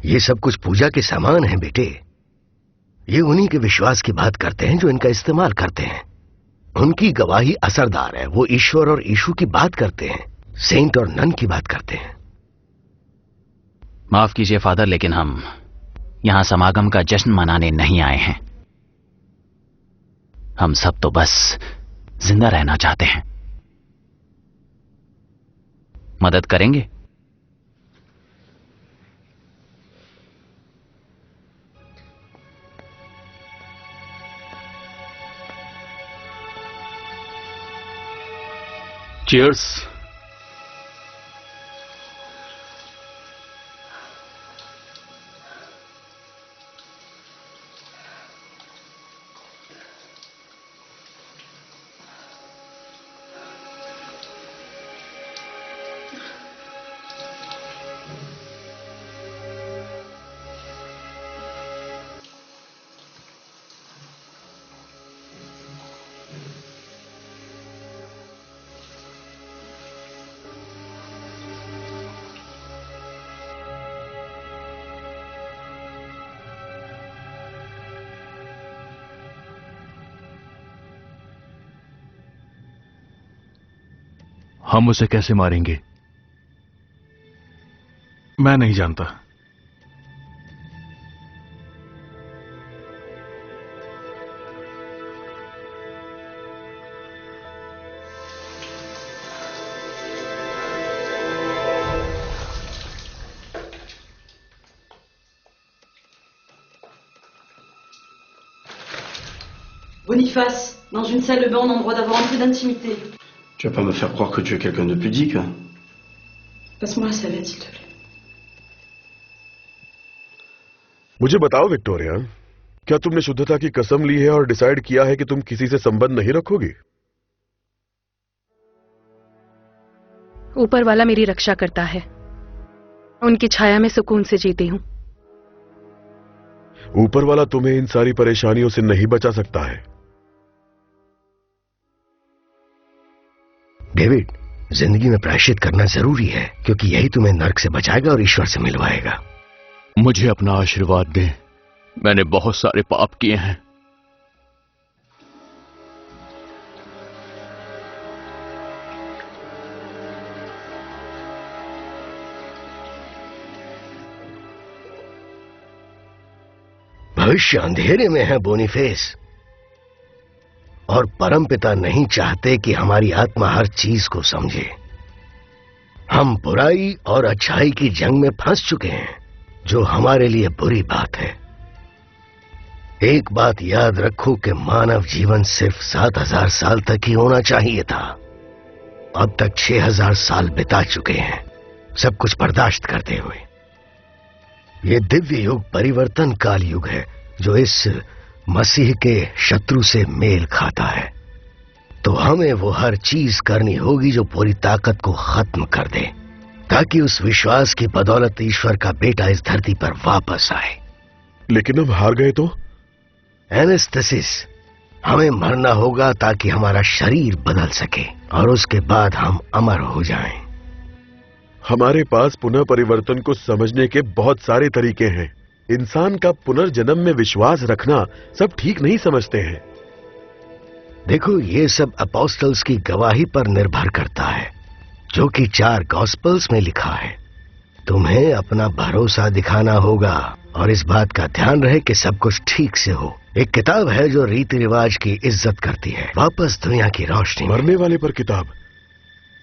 ये सब कुछ पूजा के सामान हैं बेटे। ये उन्हीं के विश्वास की बात करते हैं जो इनका इस्तेमाल करते हैं। उनकी गवाही असरदार है। वो ईश्वर और यीशु की बात करते हैं, सेंट और नन की बात करते हैं। माफ कीजिए फादर, लेकिन हम यहां समागम का जश्न मनाने नहीं आए हैं। हम सब तो बस जिंदा रहना चाहते हैं। मदद करेंगे? चीयर्स। हम उसे कैसे मारेंगे? मैं नहीं जानता। Boniface, dans une salle de bain, on a le droit d'avoir un peu d'intimité. Tu vas pas me faire croire que tu es quelqu'un de pudique. Passe-moi la serviette, s'il te plaît. मुझे बताओ Victoria, क्या तुमने शुद्धता की कसम ली है और decide किया है कि तुम किसी से संबंध नहीं रखोगी? ऊपर वाला मेरी रक्षा करता है। उनकी छाया में सुकून से जीती हूं। ऊपर वाला तुम्हें इन सारी परेशानियों से नहीं बचा सकता है। डेविड, जिंदगी में प्रायश्चित करना जरूरी है, क्योंकि यही तुम्हें नर्क से बचाएगा और ईश्वर से मिलवाएगा। मुझे अपना आशीर्वाद दें। मैंने बहुत सारे पाप किए हैं। भविष्य अंधेरे में है बोनीफेस, और परमपिता नहीं चाहते कि हमारी आत्मा हर चीज को समझे। हम बुराई और अच्छाई की जंग में फंस चुके हैं, जो हमारे लिए बुरी बात है। एक बात याद रखो कि मानव जीवन सिर्फ 7000 साल तक ही होना चाहिए था। अब तक 6000 साल बिता चुके हैं, सब कुछ बर्दाश्त करते हुए। यह दिव्य युग परिवर्तन काल युग है, जो इस मसीह के शत्रु से मेल खाता है। तो हमें वो हर चीज करनी होगी जो पूरी ताकत को खत्म कर दे, ताकि उस विश्वास की बदौलत ईश्वर का बेटा इस धरती पर वापस आए। लेकिन हम हार गए तो? एनेस्थेसिस। हमें मरना होगा ताकि हमारा शरीर बदल सके, और उसके बाद हम अमर हो जाएं। हमारे पास पुनः परिवर्तन को समझने के बहुत सारे तरीके हैं। इंसान का पुनर्जन्म में विश्वास रखना सब ठीक नहीं समझते हैं। देखो, ये सब अपोस्टल्स की गवाही पर निर्भर करता है, जो कि 4 गॉस्पेल्स में लिखा है। तुम्हें अपना भरोसा दिखाना होगा और इस बात का ध्यान रहे कि सब कुछ ठीक से हो। एक किताब है जो रीति रिवाज की इज्जत करती है, वापस दुनिया की रोशनी। मरने वाले पर किताब,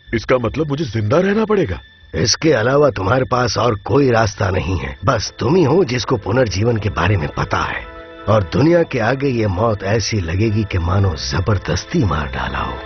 इसका मतलब मुझे जिंदा रहना पड़ेगा? इसके अलावा तुम्हारे पास और कोई रास्ता नहीं है। बस तुम ही हो जिसको पुनर्जीवन के बारे में पता है, और दुनिया के आगे ये मौत ऐसी लगेगी कि मानो जबरदस्ती मार डाला हो।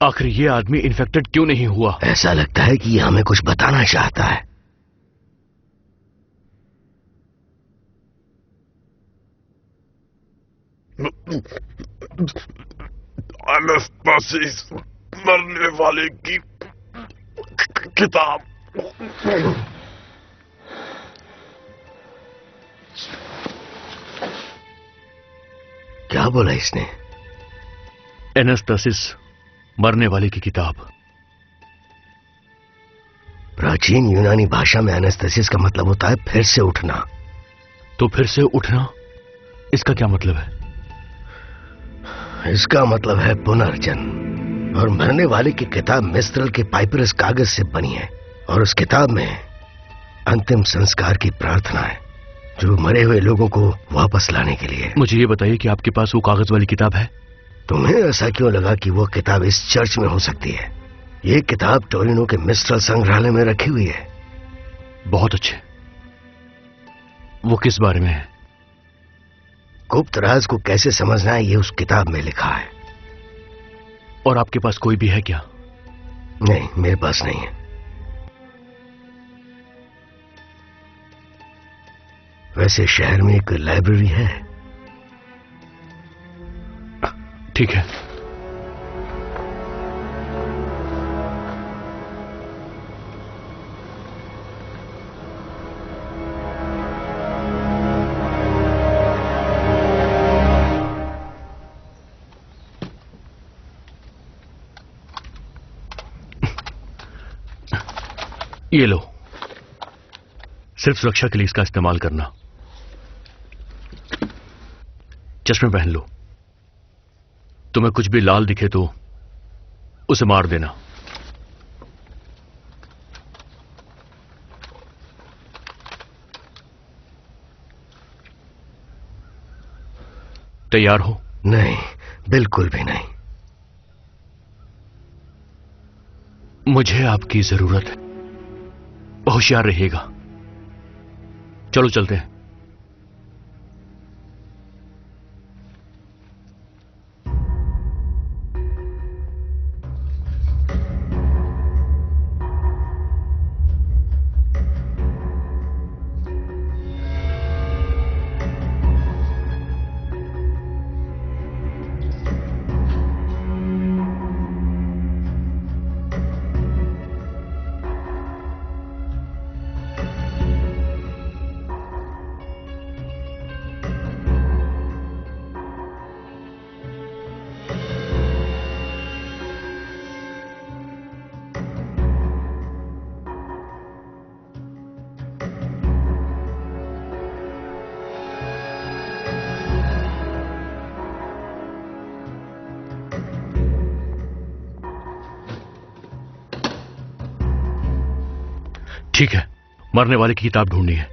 आखिर ये आदमी इन्फेक्टेड क्यों नहीं हुआ? ऐसा लगता है कि ये हमें कुछ बताना चाहता है। एनास्टासिस, मरने वाले की किताब। क्या बोला इसने? एनास्टासिस, मरने वाले की किताब। प्राचीन यूनानी भाषा में एनास्टेसिस का मतलब होता है फिर से उठना। तो फिर से उठना, इसका क्या मतलब है? इसका मतलब है पुनर्जन्म। और मरने वाले की किताब मिस्रल के पाइपरस कागज से बनी है, और उस किताब में अंतिम संस्कार की प्रार्थना है, जो मरे हुए लोगों को वापस लाने के लिए। मुझे ये बताइए कि आपके पास वो कागज वाली किताब है? तुम्हें ऐसा क्यों लगा कि वो किताब इस चर्च में हो सकती है? ये किताब टोरिनो के मिस्रल संग्रहालय में रखी हुई है। बहुत अच्छे। वो किस बारे में है? गुप्त राज को कैसे समझना है, ये उस किताब में लिखा है। और आपके पास कोई भी है क्या? नहीं, मेरे पास नहीं है। वैसे शहर में एक लाइब्रेरी है। ठीक है। ये लो, सिर्फ सुरक्षा के लिए इसका इस्तेमाल करना। चश्मे पहन लो। तुम्हें कुछ भी लाल दिखे तो उसे मार देना। तैयार हो? नहीं, बिल्कुल भी नहीं। मुझे आपकी जरूरत है। होशियार रहिएगा। चलो चलते हैं। ठीक है, मरने वाले की किताब ढूंढनी है।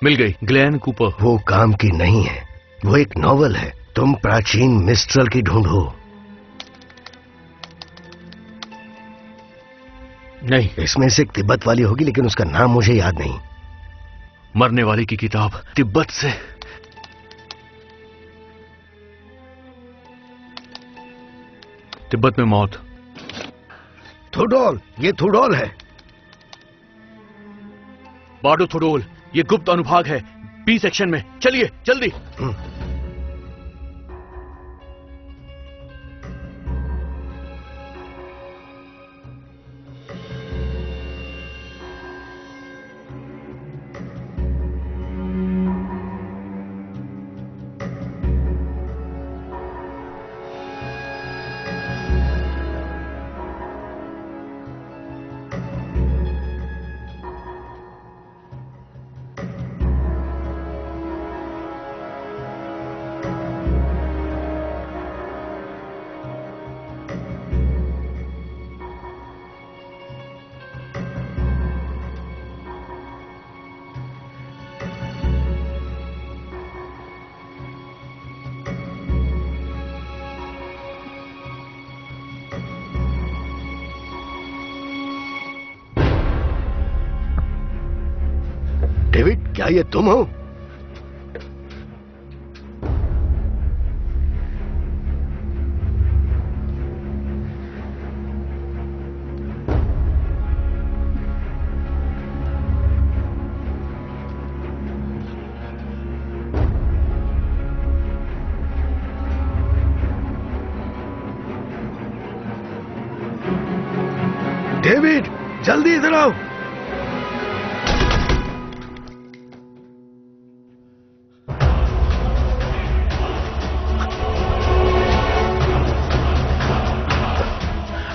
मिल गई, ग्लेन कूपर। वो काम की नहीं है, वो एक नॉवल है। तुम प्राचीन मिस्ट्रल की ढूंढो। नहीं, इसमें से एक तिब्बत वाली होगी, लेकिन उसका नाम मुझे याद नहीं। मरने वाले की किताब तिब्बत से। तिब्बत में मौत। थुडोल, ये थुडोल है। बाडो थुडोल, ये गुप्त अनुभाग है, बी सेक्शन में। चलिए जल्दी। डेविड, क्या ये तुम हो? डेविड, जल्दी इधर आओ।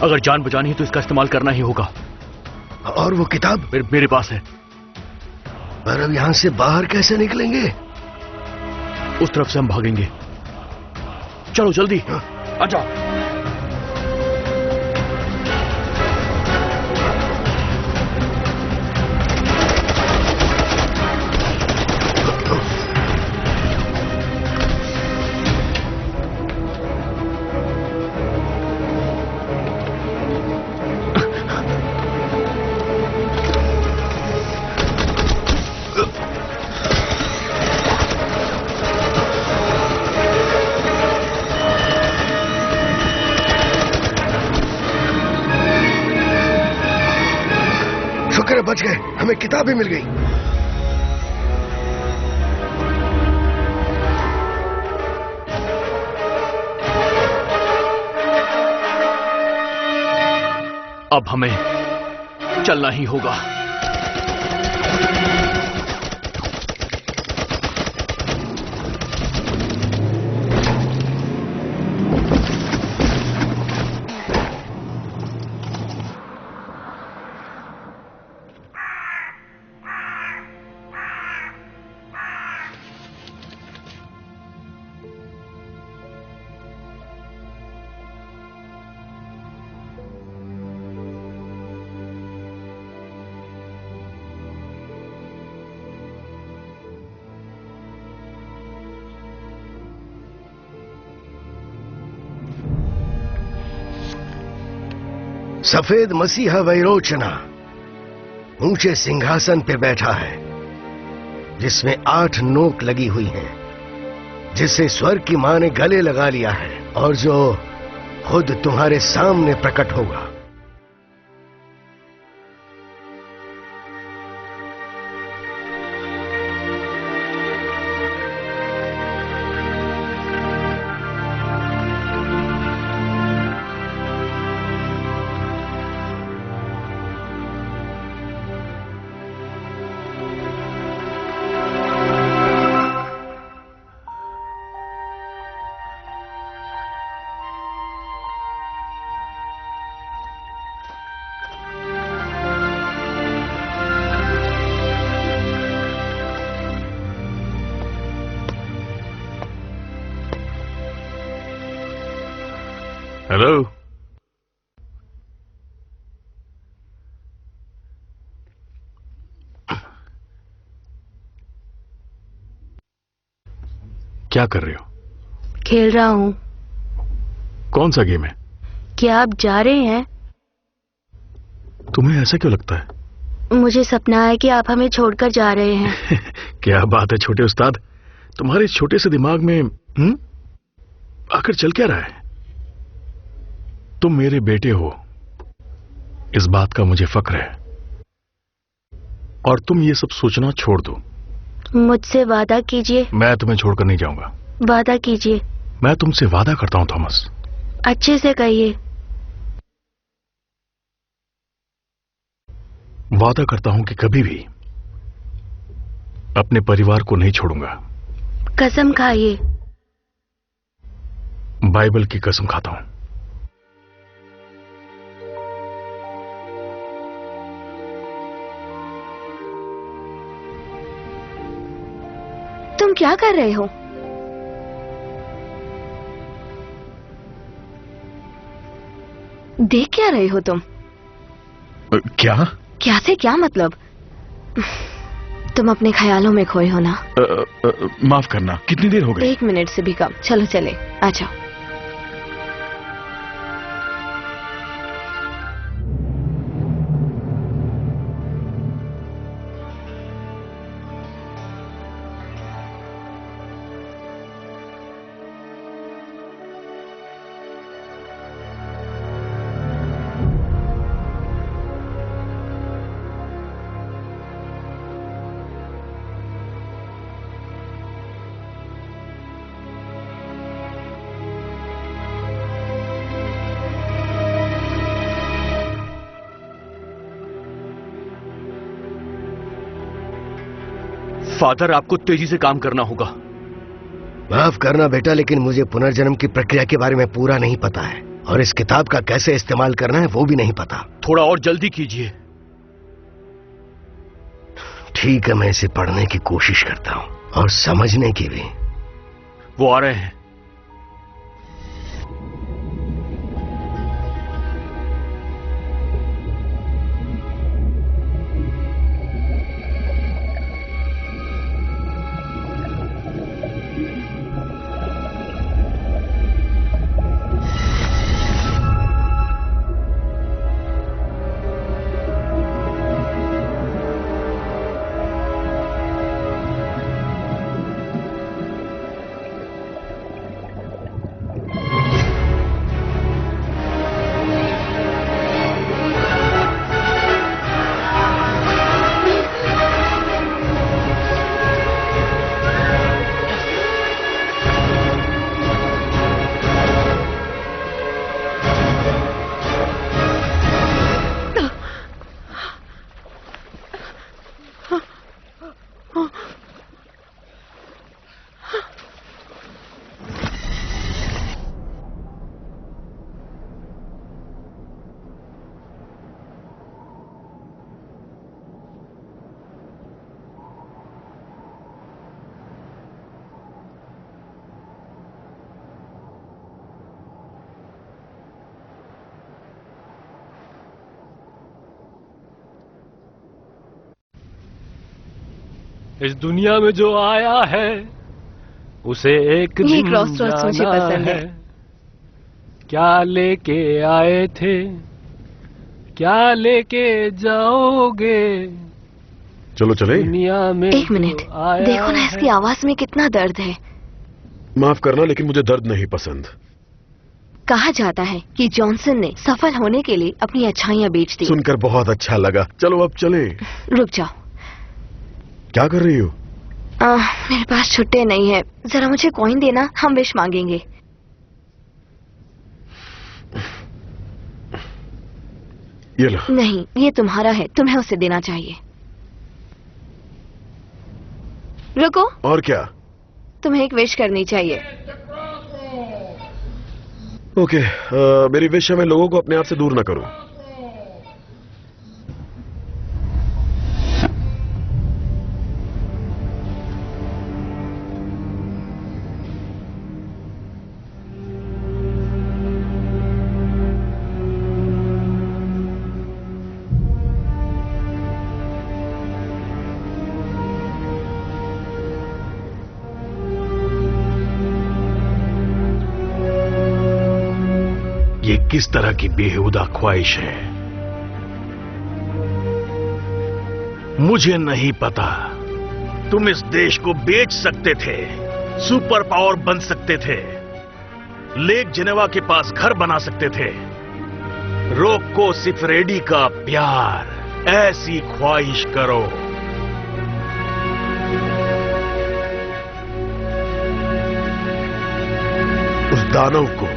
अगर जान बचानी है तो इसका इस्तेमाल करना ही होगा। और वो किताब? मेरे पास है। पर अब यहां से बाहर कैसे निकलेंगे? उस तरफ से हम भागेंगे। चलो जल्दी। आजा। बच गए, हमें किताब भी मिल गई। अब हमें चलना ही होगा। सफेद मसीहा वैरोचना ऊंचे सिंहासन पे बैठा है, जिसमें 8 नोक लगी हुई हैं, जिसे स्वर्ग की मां ने गले लगा लिया है और जो खुद तुम्हारे सामने प्रकट होगा। हेलो, क्या कर रहे हो? खेल रहा हूँ। कौन सा गेम है? क्या आप जा रहे हैं? तुम्हें ऐसा क्यों लगता है? मुझे सपना है कि आप हमें छोड़कर जा रहे हैं। क्या बात है छोटे उस्ताद, तुम्हारे छोटे से दिमाग में आखिर चल क्या रहा है? तुम मेरे बेटे हो, इस बात का मुझे फक्र है, और तुम ये सब सोचना छोड़ दो। मुझसे वादा कीजिए। मैं तुम्हें छोड़कर नहीं जाऊंगा। वादा कीजिए। मैं तुमसे वादा करता हूं थॉमस। अच्छे से कहिए। वादा करता हूं कि कभी भी अपने परिवार को नहीं छोड़ूंगा। कसम खाइए। बाइबल की कसम खाता हूं। तुम क्या कर रहे हो? देख क्या रहे हो तुम? क्या? क्या से क्या मतलब? तुम अपने ख्यालों में खोए हो ना? माफ करना, कितनी देर हो गई? 1 मिनट से भी कम। चलो चले, आ जाओ। फादर, आपको तेजी से काम करना होगा। माफ करना बेटा, लेकिन मुझे पुनर्जन्म की प्रक्रिया के बारे में पूरा नहीं पता है, और इस किताब का कैसे इस्तेमाल करना है वो भी नहीं पता। थोड़ा और जल्दी कीजिए। ठीक है, मैं इसे पढ़ने की कोशिश करता हूं, और समझने की भी। वो आ रहे हैं। इस दुनिया में जो आया है उसे एक ये दिन क्रॉसरोड्स मुझे जाना पसंद है। क्या लेके आए थे क्या लेके जाओगे चलो चले। दुनिया में? एक मिनट, देखो ना इसकी आवाज में कितना दर्द है। माफ करना लेकिन मुझे दर्द नहीं पसंद। कहा जाता है कि जॉनसन ने सफल होने के लिए अपनी अच्छाइयां बेच दी। सुनकर बहुत अच्छा लगा। चलो अब चलें। रुक जाओ। क्या कर रही हो? मेरे पास छुट्टे नहीं है, जरा मुझे कॉइन देना, हम विश मांगेंगे। ये लो। नहीं, ये तुम्हारा है, तुम्हें उसे देना चाहिए। रुको। और क्या? तुम्हें एक विश करनी चाहिए। ओके, मेरी विश है मैं लोगों को अपने आप से दूर ना करूं। ये किस तरह की बेहुदा ख्वाहिश है मुझे नहीं पता। तुम इस देश को बेच सकते थे, सुपर पावर बन सकते थे, लेक जेनेवा के पास घर बना सकते थे। रोको सिफरेडी का प्यार, ऐसी ख्वाहिश करो। उस दानव को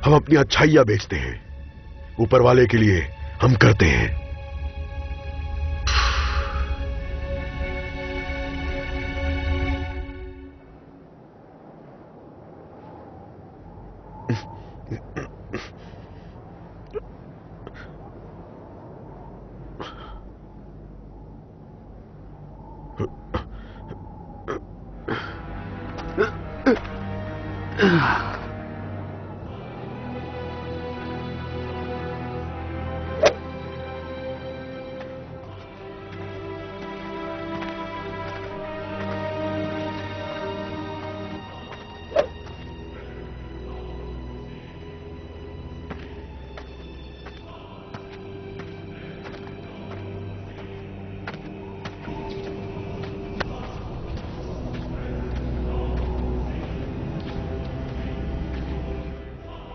हम अपनी अच्छाइयां बेचते हैं, ऊपर वाले के लिए हम करते हैं।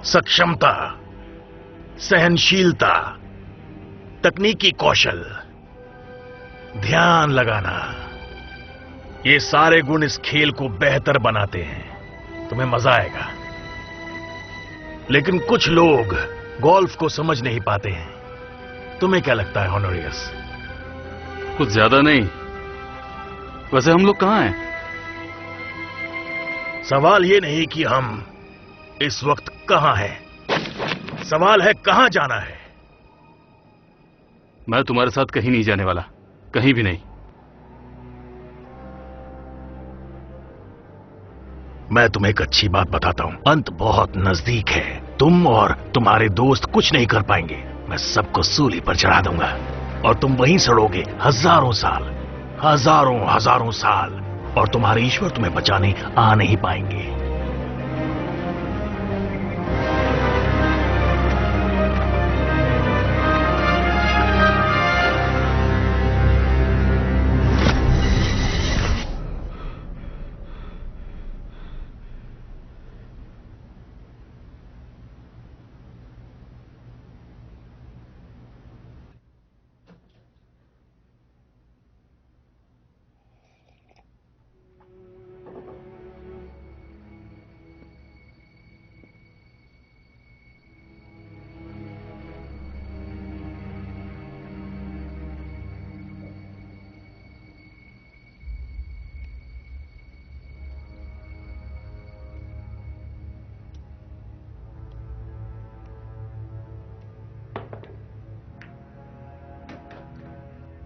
सक्षमता, सहनशीलता, तकनीकी कौशल, ध्यान लगाना, ये सारे गुण इस खेल को बेहतर बनाते हैं। तुम्हें मजा आएगा। लेकिन कुछ लोग गोल्फ को समझ नहीं पाते हैं। तुम्हें क्या लगता है होनोरियस? कुछ ज्यादा नहीं। वैसे हम लोग कहां हैं? सवाल ये नहीं कि हम इस वक्त कहां है, सवाल है कहां जाना है। मैं तुम्हारे साथ कहीं नहीं जाने वाला, कहीं भी नहीं। मैं तुम्हें एक अच्छी बात बताता हूं, अंत बहुत नजदीक है। तुम और तुम्हारे दोस्त कुछ नहीं कर पाएंगे। मैं सबको सूली पर चढ़ा दूंगा और तुम वहीं सड़ोगे हजारों साल, हजारों हजारों साल, और तुम्हारे ईश्वर तुम्हें बचाने आ नहीं पाएंगे।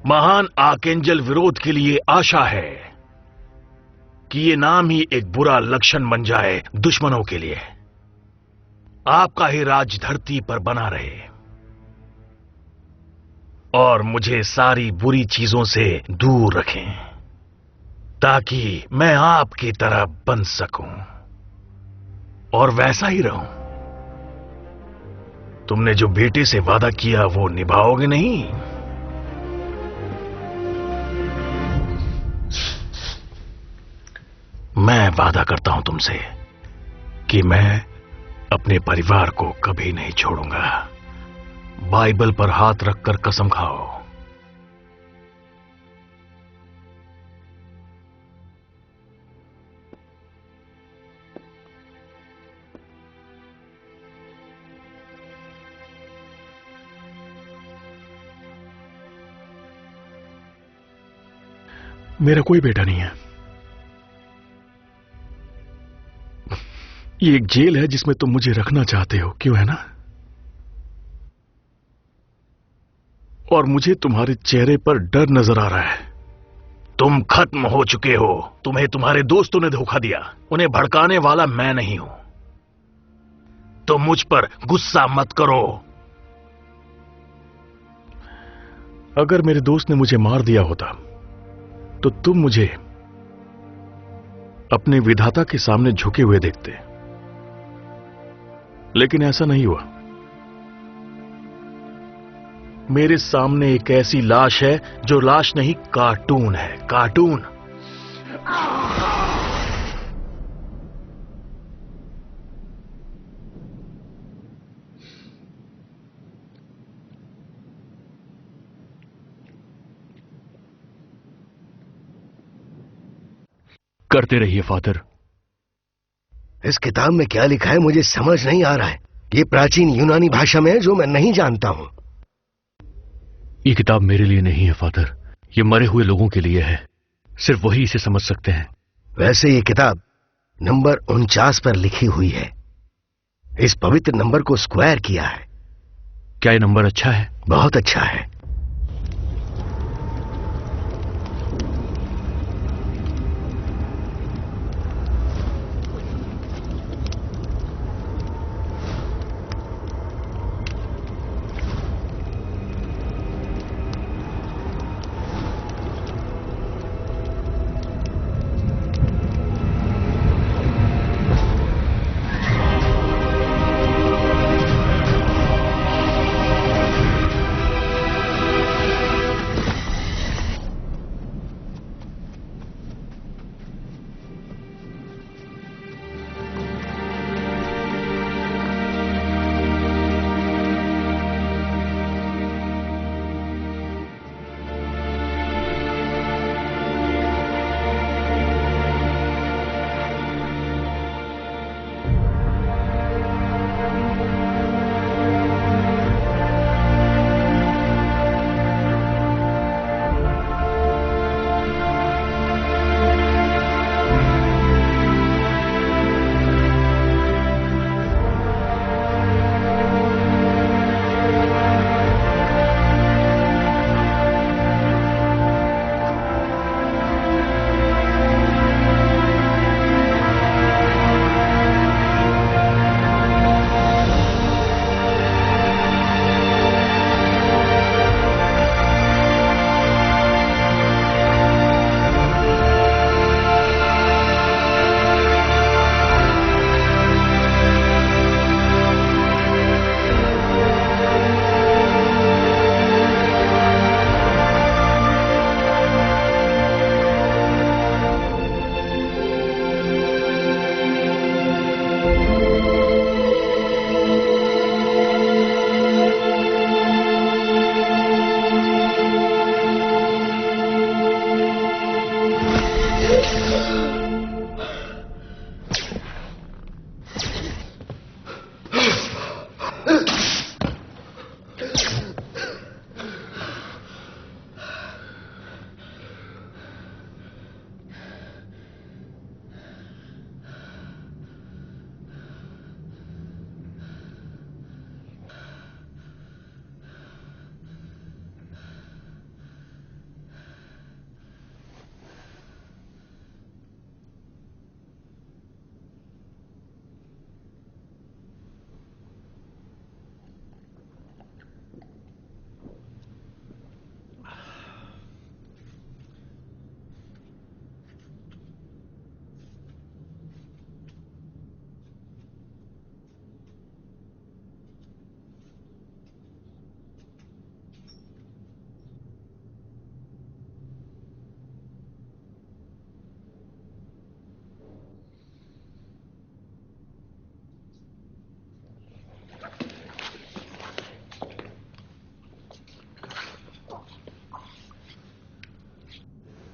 महान आर्केंजल विरोध के लिए आशा है कि ये नाम ही एक बुरा लक्षण बन जाए दुश्मनों के लिए। आपका ही राज धरती पर बना रहे और मुझे सारी बुरी चीजों से दूर रखें ताकि मैं आपकी तरह बन सकूं और वैसा ही रहूं। तुमने जो बेटे से वादा किया वो निभाओगे नहीं? मैं वादा करता हूं तुमसे कि मैं अपने परिवार को कभी नहीं छोड़ूंगा। बाइबल पर हाथ रखकर कसम खाओ। मेरा कोई बेटा नहीं है। ये एक जेल है जिसमें तुम मुझे रखना चाहते हो, क्यों है ना? और मुझे तुम्हारे चेहरे पर डर नजर आ रहा है। तुम खत्म हो चुके हो। तुम्हें तुम्हारे दोस्तों ने धोखा दिया। उन्हें भड़काने वाला मैं नहीं हूं। तुम मुझ पर गुस्सा मत करो। अगर मेरे दोस्त ने मुझे मार दिया होता तो तुम मुझे अपने विधाता के सामने झुके हुए देखते, लेकिन ऐसा नहीं हुआ। मेरे सामने एक ऐसी लाश है जो लाश नहीं, कार्टून है, कार्टून। करते रहिए फादर। इस किताब में क्या लिखा है मुझे समझ नहीं आ रहा है। ये प्राचीन यूनानी भाषा में है जो मैं नहीं जानता हूं। ये किताब मेरे लिए नहीं है फादर, ये मरे हुए लोगों के लिए है। सिर्फ वही इसे समझ सकते हैं। वैसे ये किताब नंबर 49 पर लिखी हुई है। इस पवित्र नंबर को स्क्वायर किया है। क्या ये नंबर अच्छा है? बहुत अच्छा है।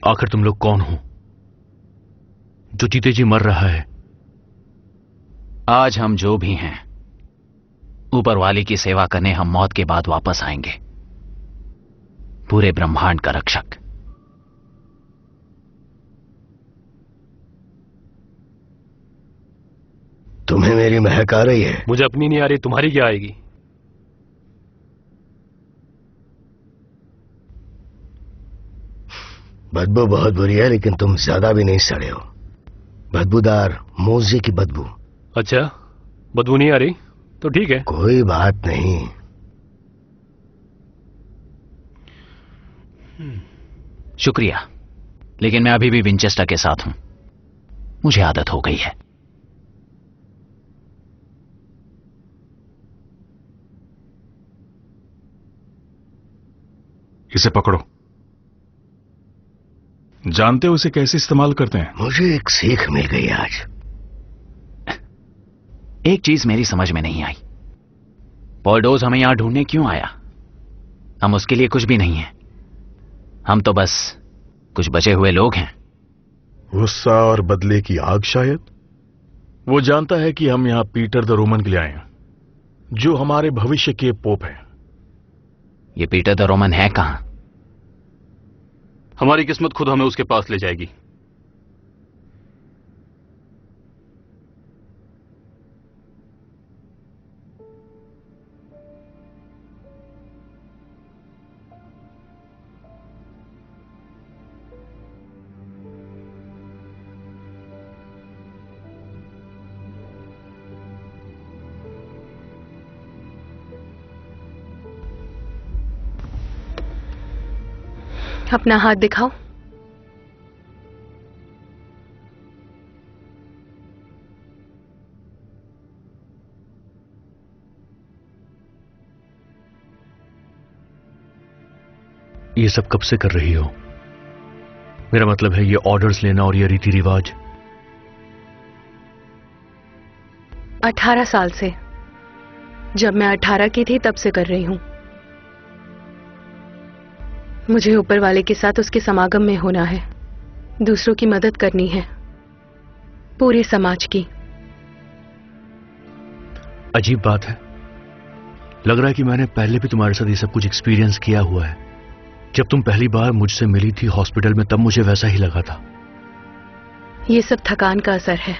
आखिर तुम लोग कौन हो जो जीते जी मर रहा है? आज हम जो भी हैं, ऊपर वाले की सेवा करने हम मौत के बाद वापस आएंगे, पूरे ब्रह्मांड का रक्षक। तुम्हें मेरी महक आ रही है? मुझे अपनी नहीं आ रही, तुम्हारी क्या आएगी? बदबू बहुत बुरी है, लेकिन तुम ज्यादा भी नहीं सड़े हो। बदबूदार मोजे की बदबू। अच्छा, बदबू नहीं आ रही तो ठीक है। कोई बात नहीं। शुक्रिया, लेकिन मैं अभी भी विंचेस्टर के साथ हूं। मुझे आदत हो गई है। इसे पकड़ो। जानते हो इसे कैसे इस्तेमाल करते हैं? मुझे एक सीख मिल गई आज। एक चीज मेरी समझ में नहीं आई, पॉल्डोज हमें यहां ढूंढने क्यों आया? हम उसके लिए कुछ भी नहीं है। हम तो बस कुछ बचे हुए लोग हैं। गुस्सा और बदले की आग शायद। वो जानता है कि हम यहां पीटर द रोमन के लिए आए हैं, जो हमारे भविष्य के पोप हैं। ये पीटर द रोमन है कहां? हमारी किस्मत खुद हमें उसके पास ले जाएगी। अपना हाथ दिखाओ। ये सब कब से कर रही हो? मेरा मतलब है ये ऑर्डर्स लेना और ये रीति रिवाज। 18 साल से। जब मैं 18 की थी तब से कर रही हूं। मुझे ऊपर वाले के साथ उसके समागम में होना है, दूसरों की मदद करनी है, पूरे समाज की। अजीब बात है, लग रहा है कि मैंने पहले भी तुम्हारे साथ ये सब कुछ एक्सपीरियंस किया हुआ है। जब तुम पहली बार मुझसे मिली थी हॉस्पिटल में, तब मुझे वैसा ही लगा था। ये सब थकान का असर है।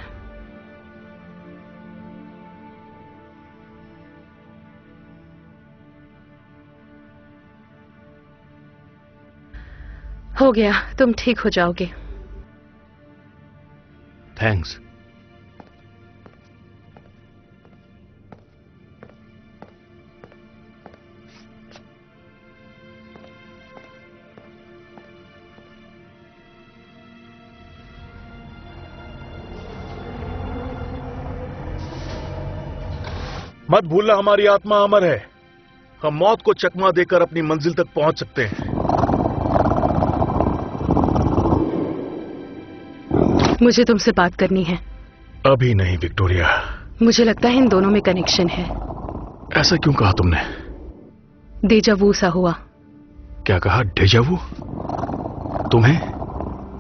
हो गया, तुम ठीक हो जाओगे। थैंक्स। मत भूलना, हमारी आत्मा अमर है। हम मौत को चकमा देकर अपनी मंजिल तक पहुंच सकते हैं। मुझे तुमसे बात करनी है। अभी नहीं विक्टोरिया। मुझे लगता है इन दोनों में कनेक्शन है। ऐसा क्यों कहा तुमने? डेजा वू सा हुआ। क्या कहा? डेजा वू? तुम्हें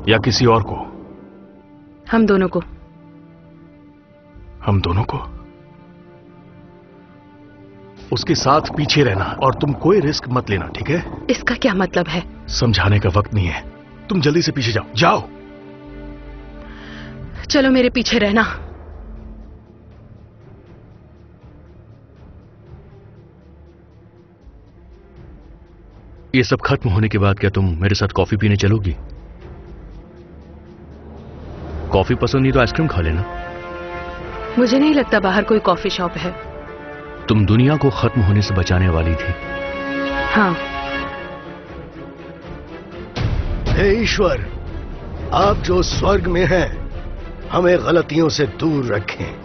या किसी और को? हम दोनों को। हम दोनों को? उसके साथ पीछे रहना और तुम कोई रिस्क मत लेना, ठीक है? इसका क्या मतलब है? समझाने का वक्त नहीं है। तुम जल्दी से पीछे जाओ। जाओ। चलो मेरे पीछे रहना। ये सब खत्म होने के बाद क्या तुम मेरे साथ कॉफी पीने चलोगी? कॉफी पसंद नहीं तो आइसक्रीम खा लेना। मुझे नहीं लगता बाहर कोई कॉफी शॉप है। तुम दुनिया को खत्म होने से बचाने वाली थी। हाँ। हे ईश्वर, आप जो स्वर्ग में हैं, हमें गलतियों से दूर रखें।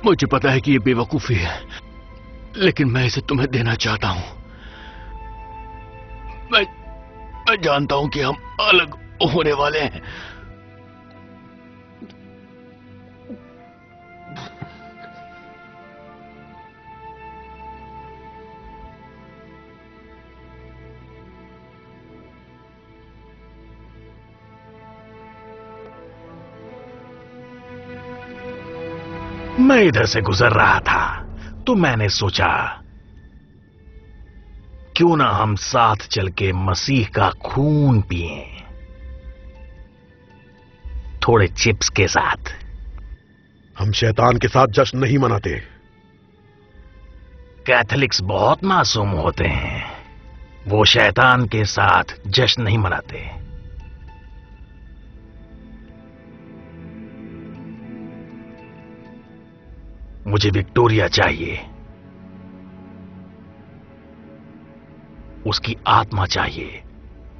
मुझे पता है कि ये बेवकूफी है, लेकिन मैं इसे तुम्हें देना चाहता हूं। मैं जानता हूं कि हम अलग होने वाले हैं। मैं इधर से गुजर रहा था तो मैंने सोचा क्यों ना हम साथ चल के मसीह का खून पिएं, थोड़े चिप्स के साथ। हम शैतान के साथ जश्न नहीं मनाते। कैथोलिक्स बहुत मासूम होते हैं, वो शैतान के साथ जश्न नहीं मनाते। मुझे विक्टोरिया चाहिए, उसकी आत्मा चाहिए,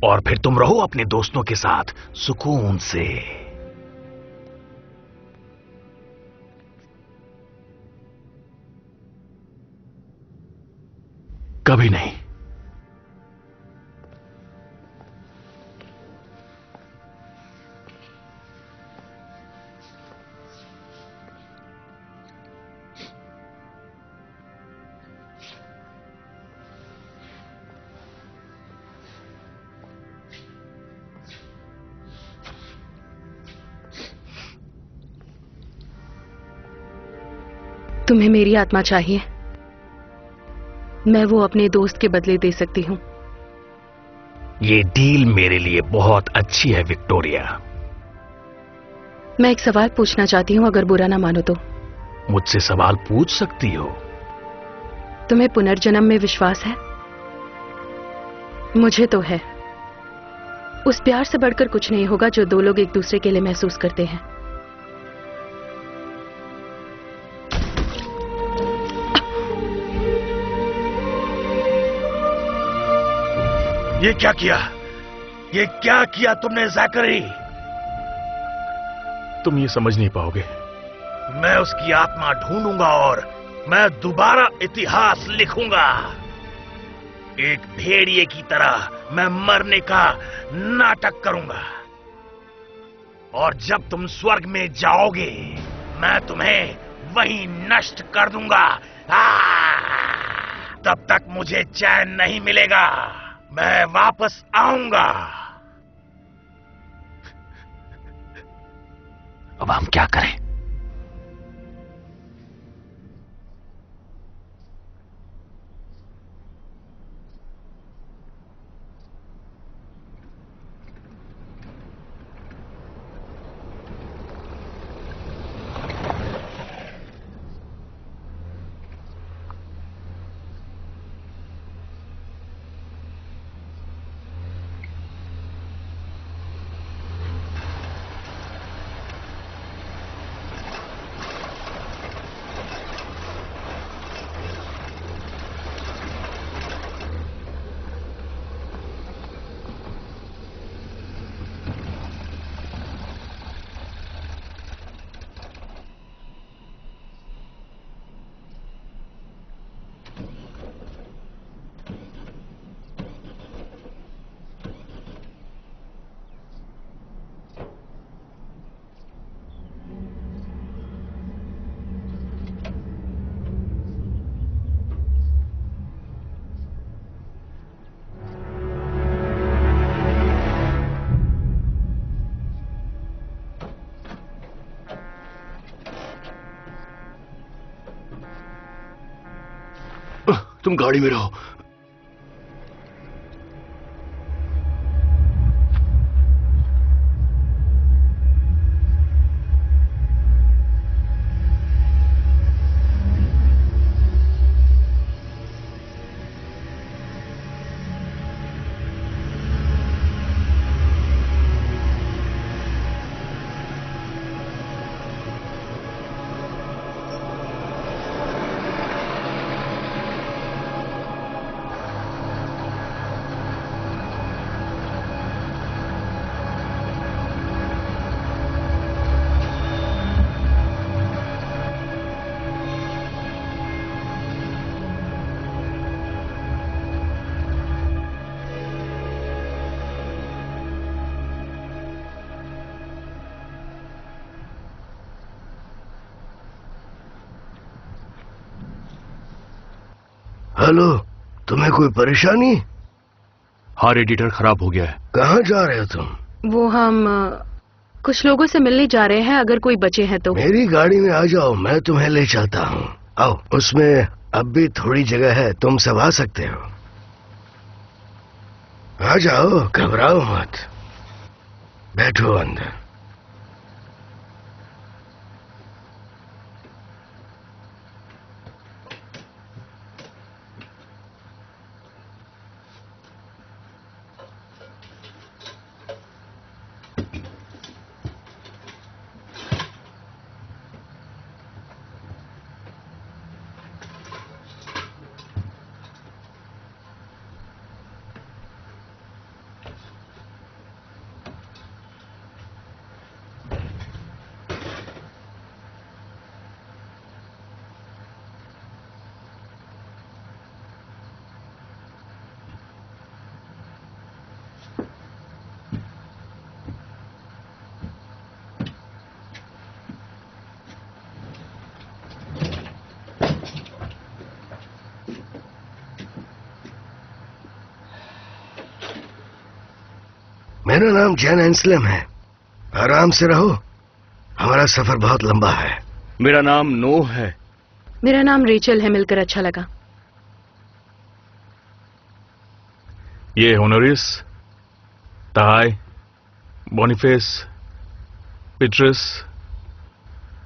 और फिर तुम रहो अपने दोस्तों के साथ सुकून से। कभी नहीं। तुम्हें मेरी आत्मा चाहिए, मैं वो अपने दोस्त के बदले दे सकती हूँ। ये डील मेरे लिए बहुत अच्छी है विक्टोरिया। मैं एक सवाल पूछना चाहती हूँ, अगर बुरा ना मानो तो। मुझसे सवाल पूछ सकती हो। तुम्हें पुनर्जन्म में विश्वास है? मुझे तो है। उस प्यार से बढ़कर कुछ नहीं होगा जो दो लोग एक दूसरे के लिए महसूस करते हैं। ये क्या किया? ये क्या किया तुमने ज़ैकरी? तुम ये समझ नहीं पाओगे। मैं उसकी आत्मा ढूंढूंगा और मैं दोबारा इतिहास लिखूंगा। एक भेड़िए की तरह मैं मरने का नाटक करूंगा, और जब तुम स्वर्ग में जाओगे मैं तुम्हें वहीं नष्ट कर दूंगा। तब तक मुझे चैन नहीं मिलेगा। मैं वापस आऊंगा। अब हम क्या करें? तुम गाड़ी में रहो। हेलो, तुम्हें कोई परेशानी? हाँ, रेडिएटर खराब हो गया है। कहाँ जा रहे हो तुम? वो हम कुछ लोगों से मिलने जा रहे हैं, अगर कोई बचे हैं तो। मेरी गाड़ी में आ जाओ, मैं तुम्हें ले चलता हूँ। आओ, उसमें अब भी थोड़ी जगह है, तुम सब आ सकते हो। आ जाओ, घबराओ मत, बैठो अंदर। मेरा नाम जैन एंसलम है। आराम से रहो, हमारा सफर बहुत लंबा है। मेरा नाम नोह है। मेरा नाम रेचल है, मिलकर अच्छा लगा। ये होनोरिस, ताहाई, बोनिफेस, पिट्रस,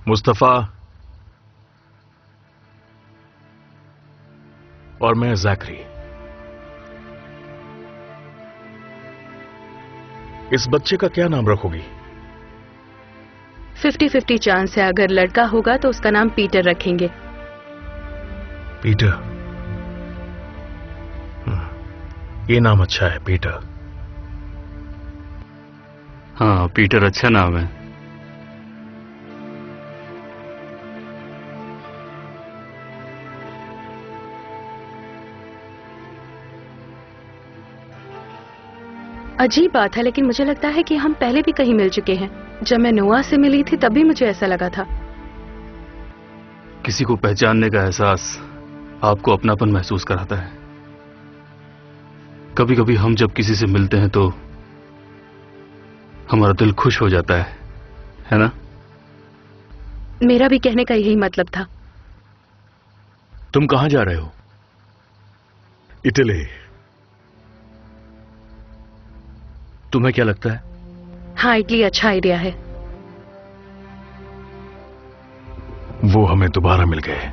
मुस्तफा और मैं जैकरी। इस बच्चे का क्या नाम रखोगी? 50-50 चांस है, अगर लड़का होगा तो उसका नाम पीटर रखेंगे। पीटर, ये नाम अच्छा है, पीटर। हाँ, पीटर अच्छा नाम है। अजीब बात है, लेकिन मुझे लगता है कि हम पहले भी कहीं मिल चुके हैं। जब मैं नोआ से मिली थी तभी मुझे ऐसा लगा था। किसी को पहचानने का एहसास आपको अपनापन महसूस कराता है। कभी कभी हम जब किसी से मिलते हैं तो हमारा दिल खुश हो जाता है ना? मेरा भी कहने का यही मतलब था। तुम कहां जा रहे हो? इटली। तुम्हें क्या लगता है? हाँ, इटली अच्छा आइडिया है। वो हमें दोबारा मिल गए।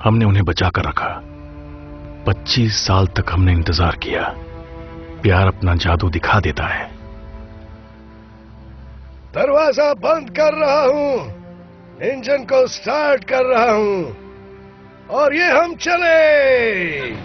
हमने उन्हें बचा कर रखा। 25 साल तक हमने इंतजार किया। प्यार अपना जादू दिखा देता है। दरवाजा बंद कर रहा हूं, इंजन को स्टार्ट कर रहा हूं और ये हम चले।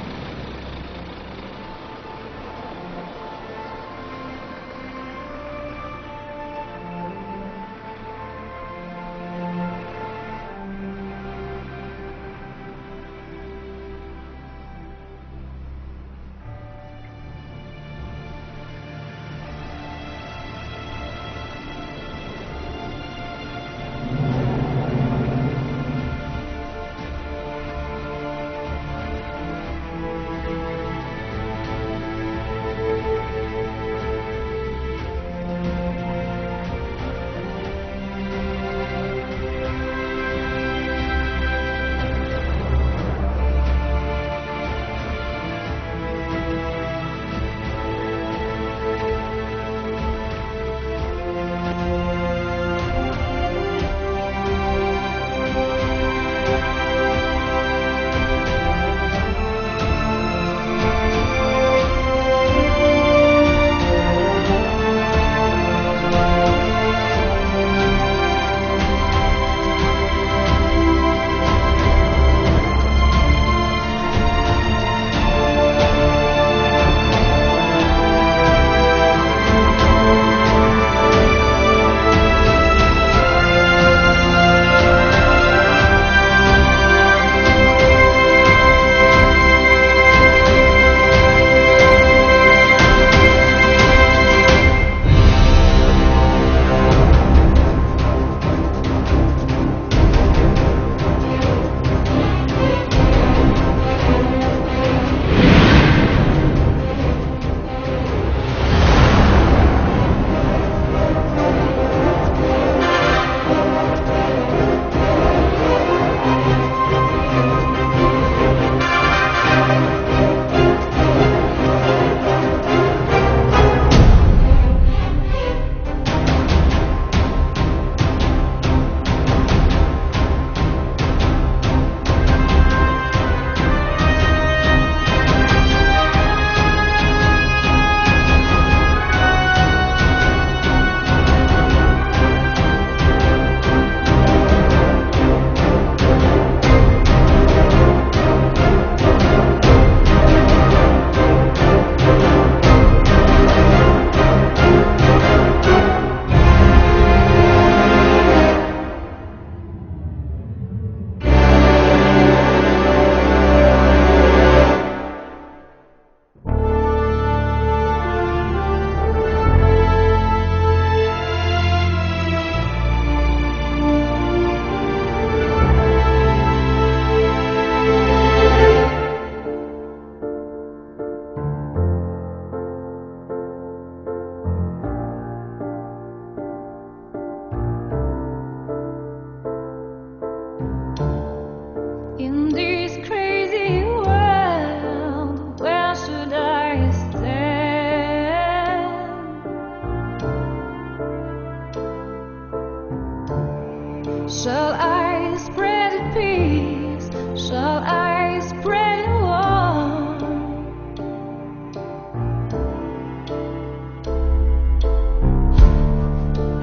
Shall I spread peace? Shall I spread war?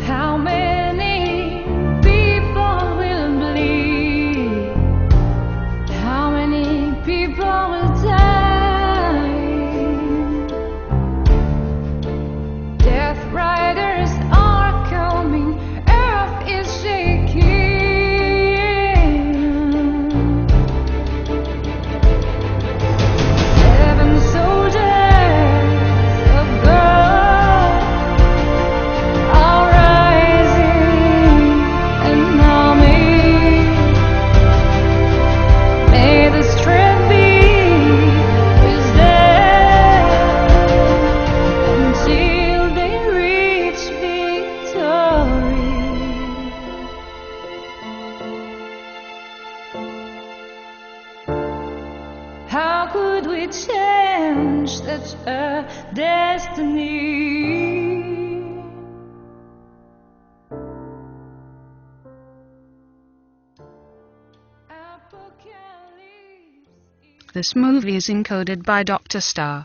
How many people will bleed? How many people will die? Death riders are coming, earth is shaking. Heaven soldiers of God are rising an army. May the strength be with them until they reach victory. How could we change such a destiny? This movie is encoded by Dr. Star.